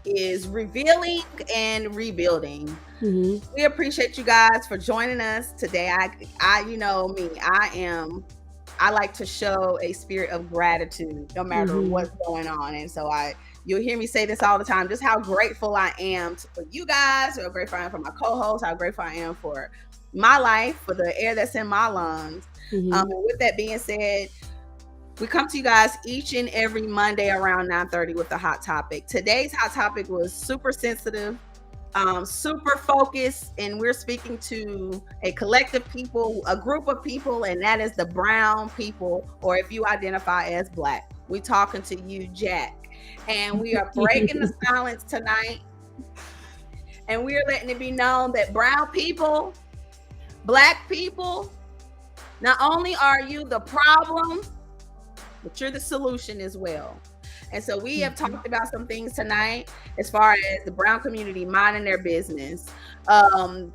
is revealing and rebuilding. We appreciate you guys for joining us today. I you know me, I like to show a spirit of gratitude no matter what's going on. And so you'll hear me say this all the time, just how grateful I am for you guys, how grateful I am for my co-hosts, how grateful I am for my life, for the air that's in my lungs. And with that being said, We come to you guys each and every Monday around 9:30 with a hot topic. Today's hot topic was super sensitive, super focused, and we're speaking to a collective people, a group of people, and that is the brown people, or if you identify as Black. We talking to you, Jack, and we are breaking the silence tonight, and we are letting it be known that brown people, Black people, not only are you the problem, but you're the solution as well. And so we have talked about some things tonight as far as the brown community minding their business. And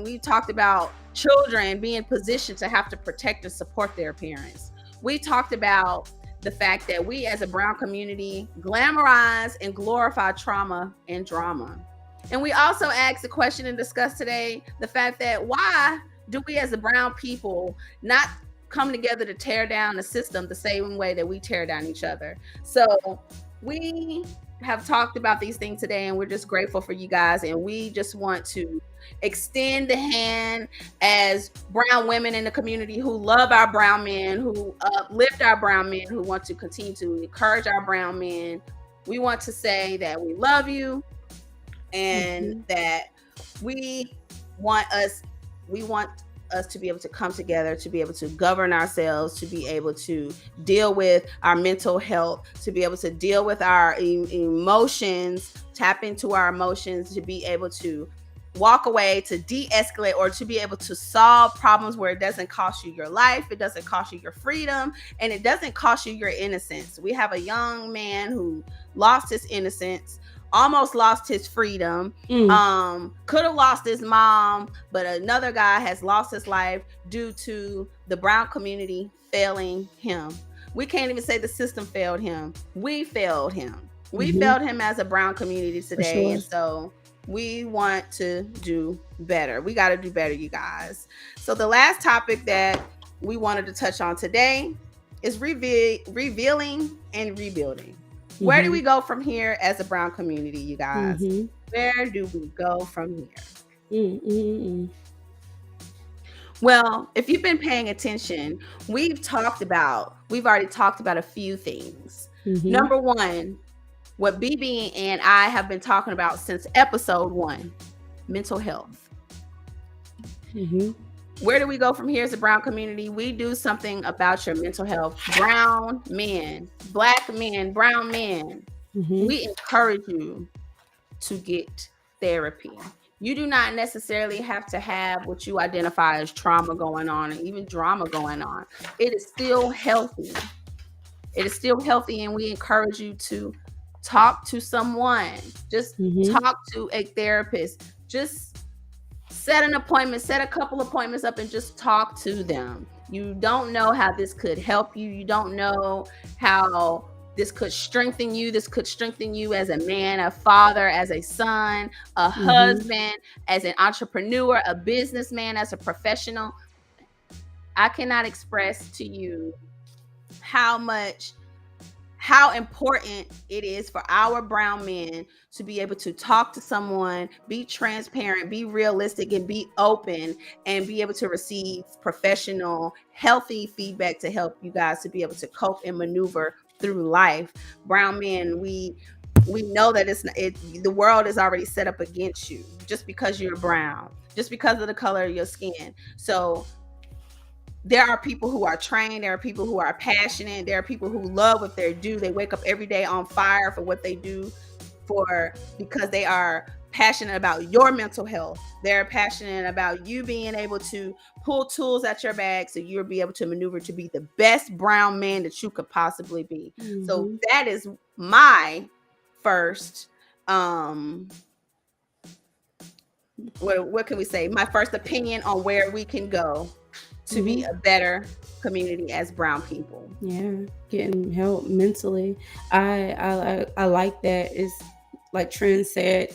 we talked about children being positioned to have to protect and support their parents. We talked about the fact that we as a brown community glamorize and glorify trauma and drama. And we also asked the question and discussed today the fact that why do we as a brown people not come together to tear down the system the same way that we tear down each other? So we have talked about these things today, and we're just grateful for you guys, and we just want to extend the hand as brown women in the community who love our brown men, who uplift our brown men, who want to continue to encourage our brown men. We want to say that we love you, and that we want us to be able to come together, to be able to govern ourselves, to be able to deal with our mental health, to be able to deal with our emotions, tap into our emotions, to be able to walk away, to de-escalate, or to be able to solve problems where it doesn't cost you your life, it doesn't cost you your freedom, and it doesn't cost you your innocence. We have a young man who lost his innocence, almost lost his freedom, could have lost his mom, but another guy has lost his life due to the brown community failing him. We can't even say the system failed him. We failed him. We failed him as a brown community today. Sure. And so we want to do better. We got to do better, you guys. So the last topic that we wanted to touch on today is revealing and rebuilding. Where do we go from here as a brown community, you guys? Where do we go from here? Well, if you've been paying attention, we've already talked about a few things. Number one, what BB and I have been talking about since episode 1, mental health. Where do we go from here as a brown community? We do something about your mental health. Brown men, Black men, brown men. We encourage you to get therapy. You do not necessarily have to have what you identify as trauma going on, and even drama going on. It is still healthy. It is still healthy, and we encourage you to talk to someone. Just talk to a therapist. Just set an appointment, set a couple appointments up, and just talk to them. You don't know how this could help you. You don't know how this could strengthen you. This could strengthen you as a man, a father, as a son, a husband, as an entrepreneur, a businessman, as a professional. I cannot express to you how important it is for our brown men to be able to talk to someone, be transparent, be realistic, and be open, and be able to receive professional, healthy feedback to help you guys to be able to cope and maneuver through life. Brown men, we know that the world is already set up against you just because you're brown, just because of the color of your skin. So there are people who are trained, there are people who are passionate, there are people who love what they do. They wake up every day on fire for what they do, because they are passionate about your mental health. They're passionate about you being able to pull tools out your bag so you'll be able to maneuver to be the best brown man that you could possibly be. So that is my first what can we say? My first opinion on where we can go to be a better community as brown people. Yeah, getting help mentally. I like that. It's like Trent said,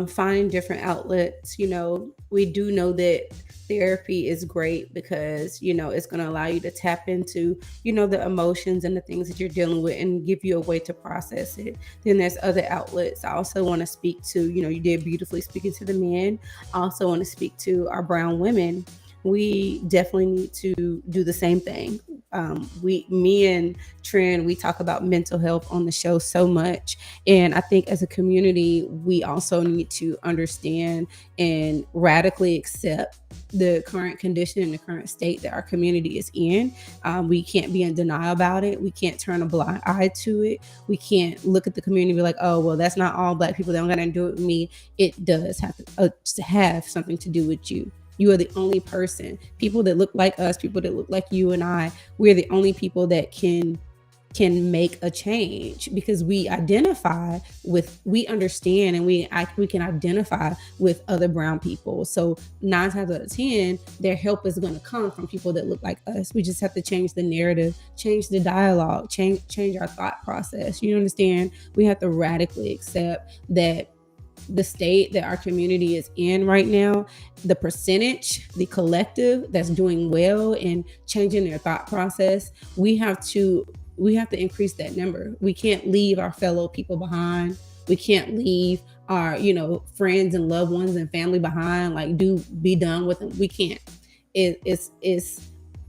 find different outlets. We do know that therapy is great because it's going to allow you to tap into the emotions and the things that you're dealing with and give you a way to process it. Then there's other outlets. I also want to speak to, you did beautifully speaking to the men. I also want to speak to our brown women. We definitely need to do the same thing. Me and Trent, we talk about mental health on the show so much, and I think as a community, we also need to understand and radically accept the current condition and the current state that our community is in. We can't be in denial about it. We can't turn a blind eye to it. We can't look at the community and be like, oh, well, that's not all Black people. They don't got to do it with me. It does to have something to do with you. You are the only person. People that look like us, people that look like you and I, we're the only people that can make a change, because we understand, and we can identify with other brown people. So 9 times out of 10, their help is going to come from people that look like us. We just have to change the narrative, change the dialogue, change our thought process. You understand? We have to radically accept that the state that our community is in right now, the percentage, the collective that's doing well and changing their thought process, we have to increase that number. We can't leave our fellow people behind. We can't leave our, friends and loved ones and family behind. Like, be done with them. We can't.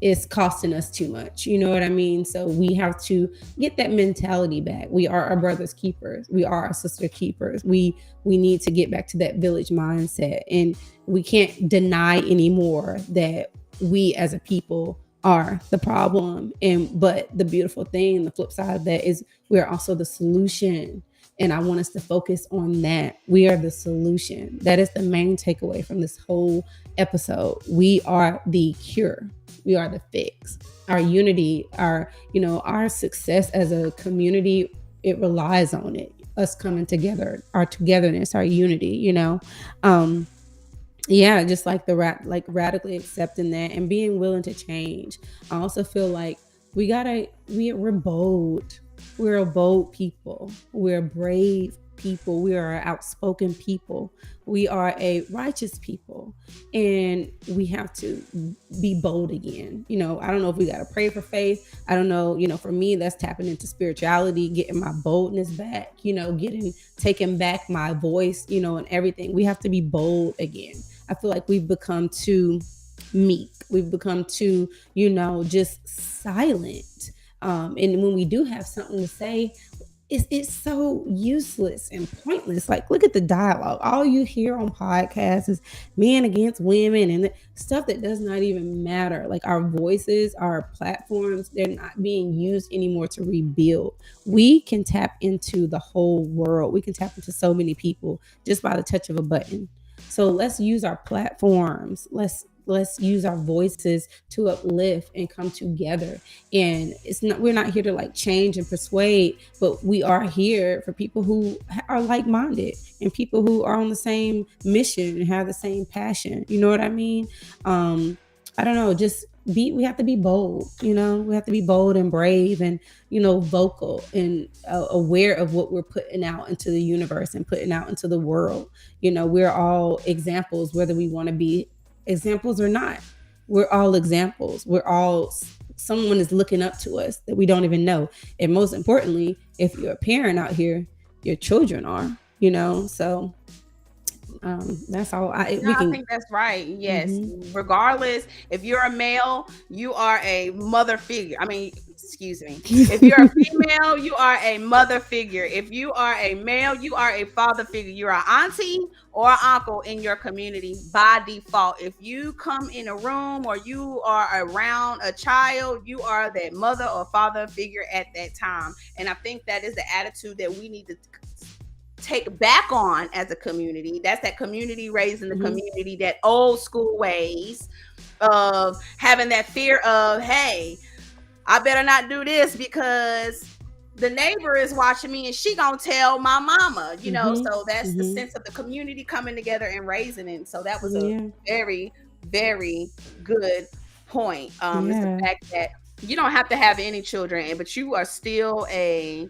It's costing us too much. You know what I mean? So we have to get that mentality back. We are our brother's keepers. We are our sister keepers. We need to get back to that village mindset, and we can't deny anymore that we as a people are the problem. But the beautiful thing, the flip side of that, is we're also the solution. And I want us to focus on that. We are the solution. That is the main takeaway from this whole episode. We are the cure. We are the fix. Our unity, our success as a community, it relies on it. Us coming together, our togetherness, our unity, yeah, just like radically accepting that and being willing to change. I also feel like we're bold. We're a bold people. We're brave people. We are an outspoken people. We are a righteous people, and we have to be bold again. I don't know if we got to pray for faith. I don't know. For me, that's tapping into spirituality, getting my boldness back. Taking back my voice. And everything. We have to be bold again. I feel like we've become too meek. We've become too, just silent. And when we do have something to say, it's so useless and pointless. Like, look at the dialogue. All you hear on podcasts is men against women and stuff that does not even matter. Like, our voices, our platforms, they're not being used anymore to rebuild. We can tap into the whole world. We can tap into so many people just by the touch of a button. So let's use our platforms. Let's use our voices to uplift and come together. And we're not here to like change and persuade, but we are here for people who are like-minded and people who are on the same mission and have the same passion. You know what I mean? I don't know, we have to be bold. We have to be bold and brave and, vocal and aware of what we're putting out into the universe and putting out into the world. We're all examples, whether we want to be examples or not. We're all examples. Someone is looking up to us that we don't even know. And most importantly, if you're a parent out here, your children are, so that's all. I think that's right. Yes. Mm-hmm. Regardless, if you're a male, you are a mother figure. Excuse me. If you're a female, you are a mother figure. If you are a male, you are a father figure. You're an auntie or an uncle in your community by default. If you come in a room or you are around a child, you are that mother or father figure at that time. And I think that is the attitude that we need to take back on as a community. That's that community raising the community, that old school ways of having that fear of, hey, I better not do this because the neighbor is watching me and she gonna tell my mama, so that's the sense of the community coming together and raising it. So that was a very, very good point. It's the fact that you don't have to have any children, but you are still a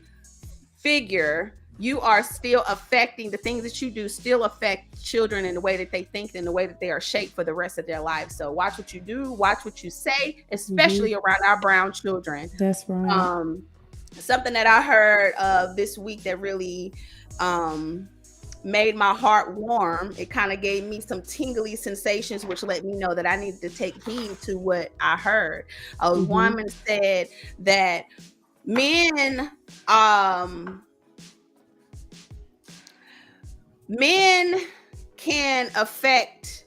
figure. You are still affecting the things that you do, still affect children in the way that they think and the way that they are shaped for the rest of their life. So watch what you do, watch what you say, especially around our brown children. That's right. Something that I heard this week that really made my heart warm. It kind of gave me some tingly sensations, which let me know that I needed to take heed to what I heard. A woman said that men, men can affect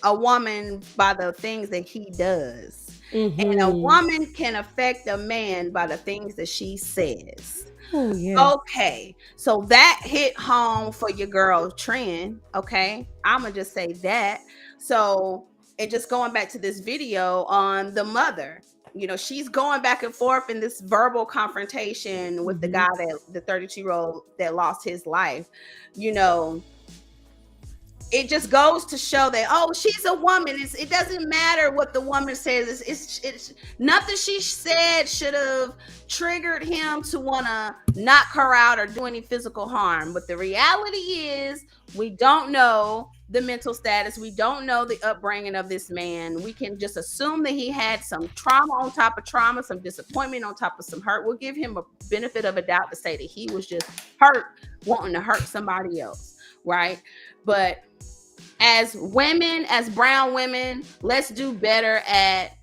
a woman by the things that he does, and a woman can affect a man by the things that she says. Oh, yeah. Okay, so that hit home for your girl Trend. Okay, I'm gonna just say that. So, and just going back to this video on the mother, you know, she's going back and forth in this verbal confrontation with the guy, that the 32-year-old that lost his life. You know, it just goes to show that, oh, she's a woman. It doesn't matter what the woman says. It's nothing she said should have triggered him to want to knock her out or do any physical harm. But the reality is, we don't know the mental status. We don't know the upbringing of this man. We can just assume that he had some trauma on top of trauma, some disappointment on top of some hurt. We'll give him a benefit of a doubt to say that he was just hurt, wanting to hurt somebody else, right? But as women, as brown women, let's do better at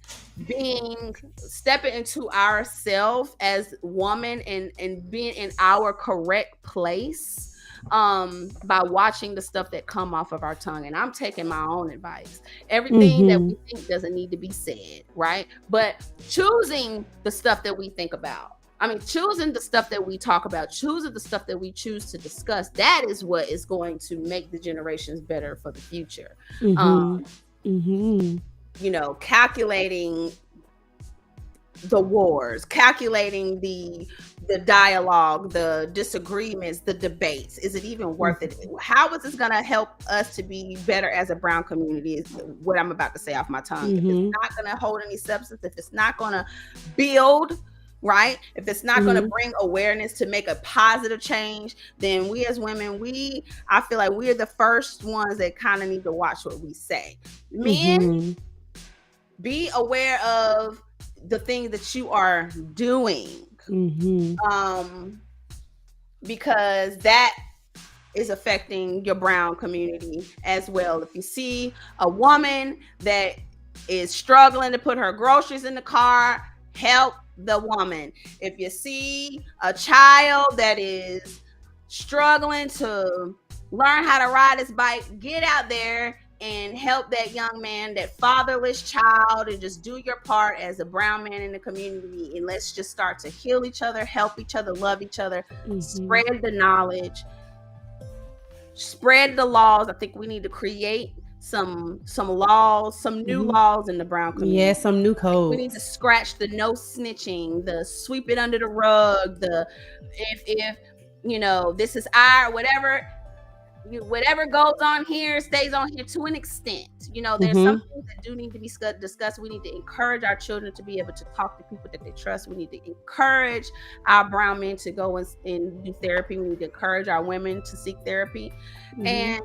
stepping into ourselves as woman, and being in our correct place, by watching the stuff that come off of our tongue. And I'm taking my own advice. Everything that we think doesn't need to be said, right? But choosing the stuff that we think about, I mean, choosing the stuff that we talk about, choosing the stuff that we choose to discuss, that is what is going to make the generations better for the future. You know, calculating the wars, calculating the dialogue, the disagreements, the debates. Is it even worth it? How is this going to help us to be better as a brown community, is what I'm about to say off my tongue. If it's not going to hold any substance, if it's not going to build, right? If it's not going to bring awareness to make a positive change, then we as women, I feel like we're the first ones that kind of need to watch what we say. Men, be aware of the things that you are doing, because that is affecting your brown community as well. If you see a woman that is struggling to put her groceries in the car, help the woman. If you see a child that is struggling to learn how to ride his bike, get out there and help that young man, that fatherless child, and just do your part as a brown man in the community. And let's just start to heal each other, help each other, love each other, spread the knowledge, spread the laws. I think we need to create some laws, some new laws in the brown community. Yeah, some new codes. We need to scratch the no snitching, the sweep it under the rug, the if you know, this is our whatever goes on here stays on here to an extent. You know, there's some things that do need to be discussed. We need to encourage our children to be able to talk to people that they trust. We need to encourage our brown men to go and do therapy. We need to encourage our women to seek therapy, and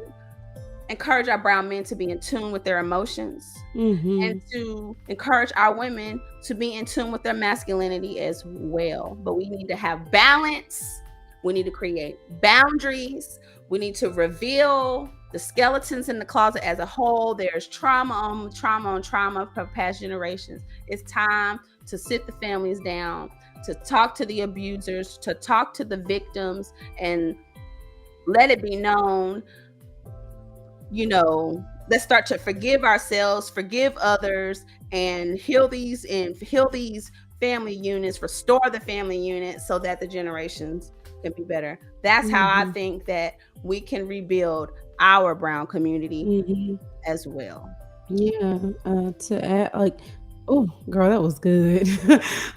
encourage our brown men to be in tune with their emotions, and to encourage our women to be in tune with their masculinity as well. But we need to have balance. We need to create boundaries. We need to reveal the skeletons in the closet as a whole. There's trauma on trauma from past generations. It's time to sit the families down, to talk to the abusers, to talk to the victims, and let it be known, you know, let's start to forgive ourselves, forgive others, and heal these family units, restore the family units so that the generations can be better. That's how I think that we can rebuild our brown community as well. Yeah. To add, like, oh, girl, that was good.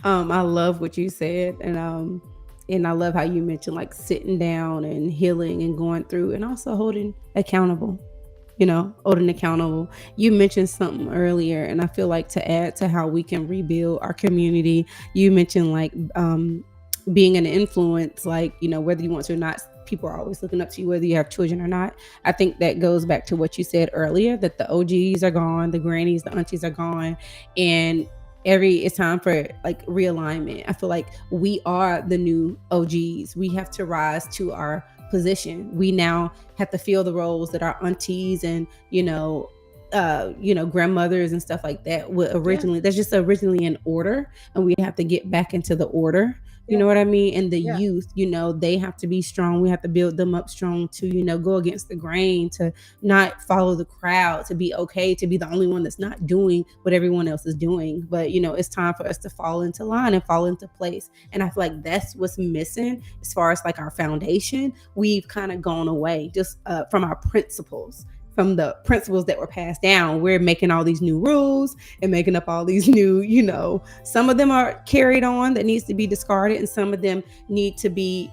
I love what you said, and I love how you mentioned like sitting down and healing and going through, and also holding accountable. Holding accountable. You mentioned something earlier, and I feel like to add to how we can rebuild our community, you mentioned like being an influence, like, whether you want to or not, people are always looking up to you, whether you have children or not. I think that goes back to what you said earlier, that the OGs are gone, the grannies, the aunties are gone, and it's time for like realignment. I feel like we are the new OGs. We have to rise to our position. We now have to fill the roles that our aunties and grandmothers and stuff like that would originally. That's just originally in order, and we have to get back into the order. You know what I mean? And the youth, they have to be strong. We have to build them up strong to, go against the grain, to not follow the crowd, to be okay, to be the only one that's not doing what everyone else is doing. But, it's time for us to fall into line and fall into place. And I feel like that's what's missing as far as like our foundation. We've kind of gone away just from our principles. From the principles that were passed down, we're making all these new rules and making up all these new, some of them are carried on that needs to be discarded, and some of them need to be,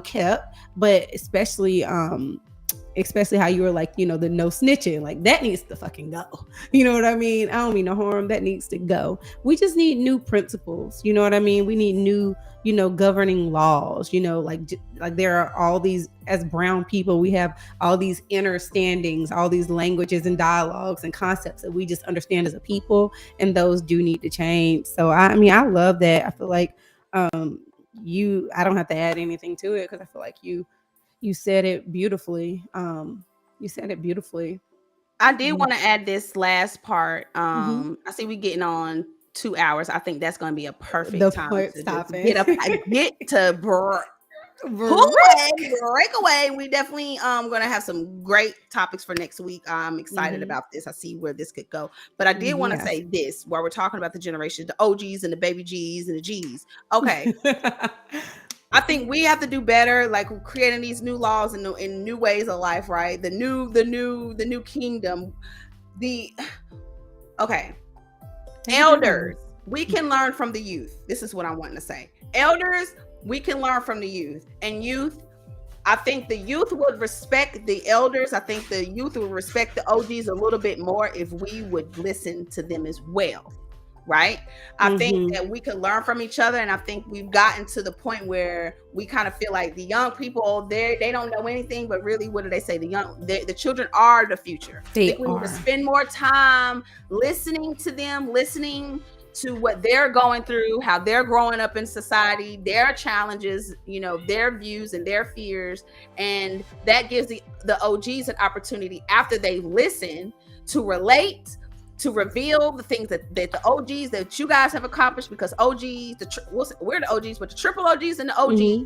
kept. But especially how you were like, the no snitching, like that needs to fucking go. You know what I mean? I don't mean no harm. That needs to go. We just need new principles. You know what I mean? We need new, governing laws, like there are all these, as brown people, we have all these understandings, all these languages and dialogues and concepts that we just understand as a people. And those do need to change. So I love that. I feel like I don't have to add anything to it, because I feel like you said it beautifully. You said it beautifully. I did want to add this last part. I see we getting on 2 hours. I think that's going to be a perfect time to get to break away. We definitely going to have some great topics for next week. I'm excited about this. I see where this could go. But I did want to say this while we're talking about the generation, the OGs and the baby Gs and the Gs. Okay. I think we have to do better, like creating these new laws and in new ways of life, right? The new kingdom. Elders, we can learn from the youth. This is what I want to say. Elders, we can learn from the youth. And youth, I think the youth would respect the elders. I think the youth would respect the OGs a little bit more if we would listen to them as well. Right? I think that we could learn from each other. And I think we've gotten to the point where we kind of feel like the young people, they don't know anything, but really, what do they say? The children are the future. We need to spend more time listening to them, listening to what they're going through, how they're growing up in society, their challenges, their views and their fears. And that gives the OGs an opportunity after they listen to relate, to reveal the things that the OGs that you guys have accomplished, because OGs, we're the OGs, but the triple OGs and the OGs,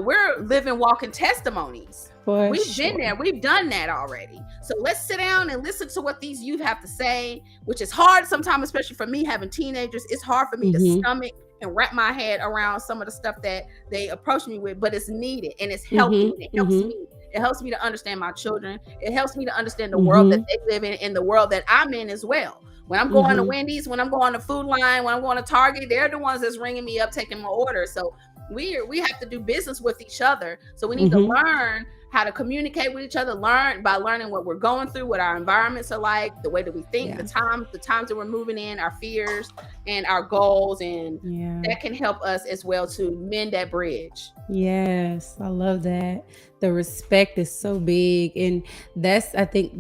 we're living, walking testimonies. We've been there. We've done that already. So let's sit down and listen to what these youth have to say, which is hard sometimes, especially for me having teenagers. It's hard for me to stomach and wrap my head around some of the stuff that they approach me with, but it's needed and it's helping. It helps me. It helps me to understand my children. It helps me to understand the world that they live in and the world that I'm in as well. When I'm going to Wendy's, when I'm going to Food Line, when I'm going to Target, they're the ones that's ringing me up, taking my order. So we have to do business with each other. So we need to learn how to communicate with each other, learning what we're going through, what our environments are like, the way that we think, the times that we're moving in, our fears and our goals. And that can help us as well to mend that bridge. Yes, I love that. The respect is so big. And I think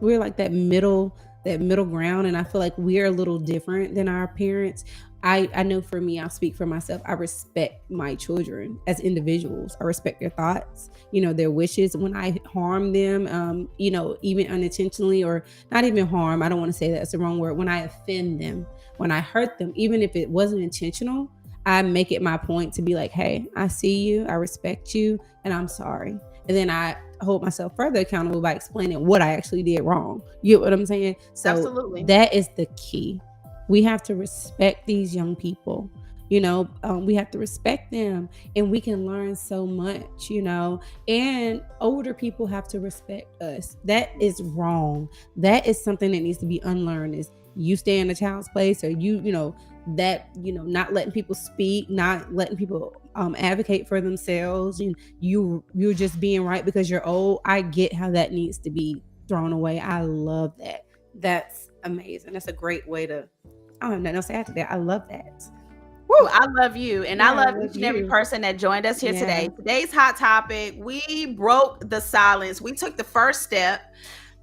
we're like that middle ground. And I feel like we're a little different than our parents. I know for me, I'll speak for myself. I respect my children as individuals. I respect their thoughts, their wishes. When I harm them, even unintentionally, or not even harm, I don't want to say that's the wrong word. When I offend them, when I hurt them, even if it wasn't intentional, I make it my point to be like, hey, I see you, I respect you, and I'm sorry. And then I hold myself further accountable by explaining what I actually did wrong. You get what I'm saying? So absolutely. That is the key. We have to respect these young people. We have to respect them, and we can learn so much, and older people have to respect us. That is wrong. That is something that needs to be unlearned, is you stay in a child's place, or not letting people speak, not letting people advocate for themselves, and you're just being right because you're old. I get how that needs to be thrown away. I love that. That's amazing. That's a great way to, I don't have nothing else to add to that. I love that. Woo, I love you. And I love each and every person that joined us here today. Today's hot topic, we broke the silence. We took the first step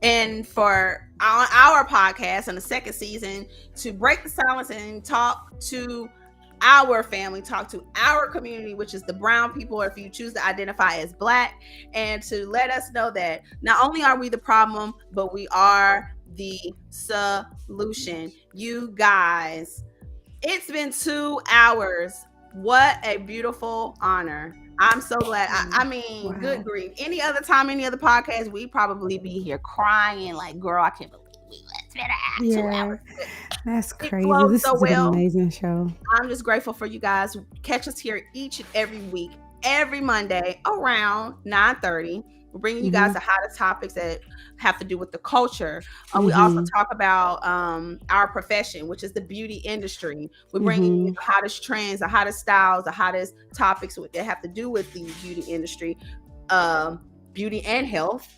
and for our podcast in the second season to break the silence and talk to our family, talk to our community, which is the brown people, or if you choose to identify as Black, and to let us know that not only are we the problem, but we are the solution. You guys, it's been 2 hours. What a beautiful honor. I'm so glad. I mean, Wow. good grief. Any other time, any other podcast, we probably be here crying like, girl, I can't believe we spent 2 hours. That's It crazy. flowed This so is an well. amazing show. I'm just grateful for you guys. Catch us here each and every week, every Monday around 9:30. We're bringing you guys the hottest topics that have to do with the culture. We also talk about our profession, which is the beauty industry. We're bringing you the hottest trends, the hottest styles, the hottest topics that have to do with the beauty industry, beauty and health,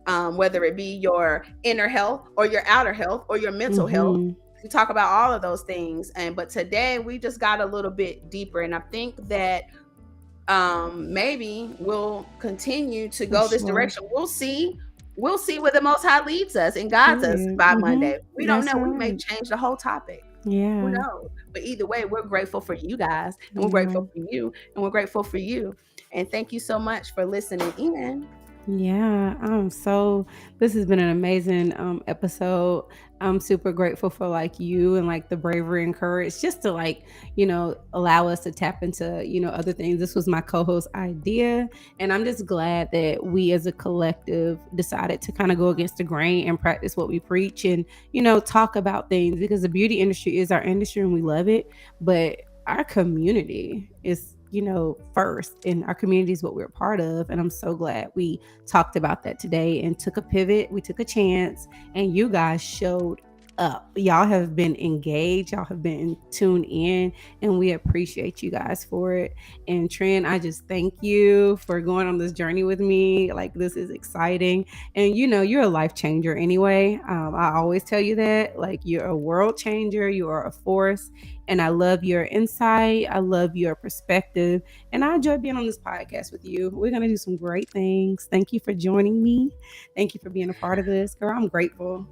whether it be your inner health or your outer health or your mental health. We talk about all of those things, but today we just got a little bit deeper, and I think that maybe we'll continue to go this direction. We'll see where the Most High leads us and guides us by Monday. We don't know. We may change the whole topic. Yeah. Who knows? But either way, we're grateful for you guys, and we're grateful for you, and we're grateful for you. And thank you so much for listening in. Yeah, this has been an amazing episode. I'm super grateful for like you and like the bravery and courage just to like, allow us to tap into, other things. This was my co-host idea, and I'm just glad that we as a collective decided to kind of go against the grain and practice what we preach and, talk about things, because the beauty industry is our industry and we love it, but our community is first, and our community is what we're a part of. And I'm so glad we talked about that today and took a pivot. We took a chance, and you guys showed up. Y'all have been engaged, y'all have been tuned in, and we appreciate you guys for it. And Trent, I just thank you for going on this journey with me. Like, this is exciting, and you're a life changer anyway. I always tell you that, like, you're a world changer, you are a force, and I love your insight, I love your perspective, and I enjoy being on this podcast with you. We're gonna do some great things. Thank you for joining me. Thank you for being a part of this, girl. I'm grateful.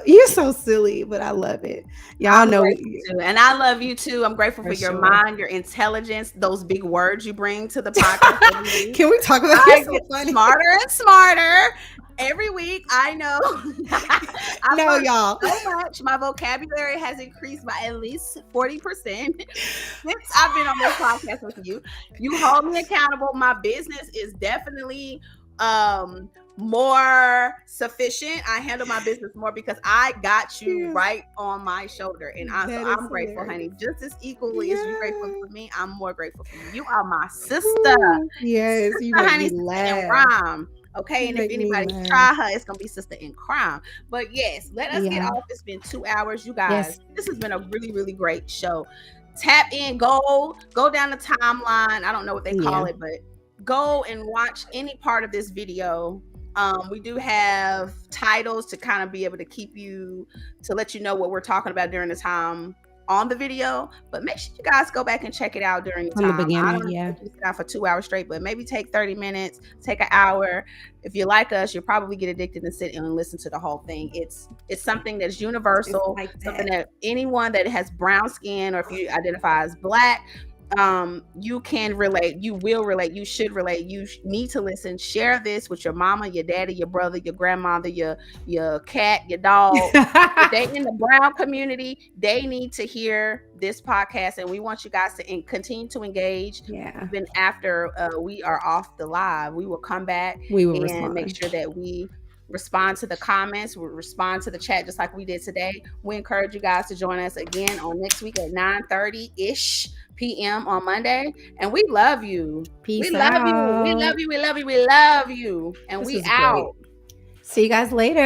You're so silly, but I love it. Y'all know, and I love you too. I'm grateful for your mind, your intelligence, those big words you bring to the podcast. Can we talk about it? So funny. Smarter and smarter every week. I know. I know, y'all. So much. My vocabulary has increased by at least 40% since I've been on this podcast with you. You hold me accountable. My business is definitely more sufficient. I handle my business more because I got you right on my shoulder, and I'm grateful, honey. Just as equally as you're grateful for me, I'm more grateful for you. You are my sister. Yes, sister, you make honey, me laugh. Rhyme. Okay, and if anybody try her, it's gonna be sister in crime. But yes, let us get off. It's been 2 hours, you guys. Yes. This has been a really, really great show. Tap in, go down the timeline. I don't know what they call it, but go and watch any part of this video. We do have titles to kind of be able to to let you know what we're talking about during the time on the video, but make sure you guys go back and check it out during the time. I don't know if you sit out for 2 hours straight, but maybe take 30 minutes, take an hour. If you like us, you'll probably get addicted and sit and listen to the whole thing. It's something that's universal, something that anyone that has brown skin, or if you identify as Black, you can relate, you will relate, you should relate, you need to listen. Share this with your mama, your daddy, your brother, your grandmother, your cat, your dog. If they in the brown community, they need to hear this podcast, and we want you guys to continue to engage. Even after we are off the live, we will come back, and make sure that we respond to the comments, we respond to the chat just like we did today. We encourage you guys to join us again on next week at 9:30-ish p.m. on Monday. And we love you. Peace out. Love you. We love you. We love you. We love you. And we out. Great. See you guys later.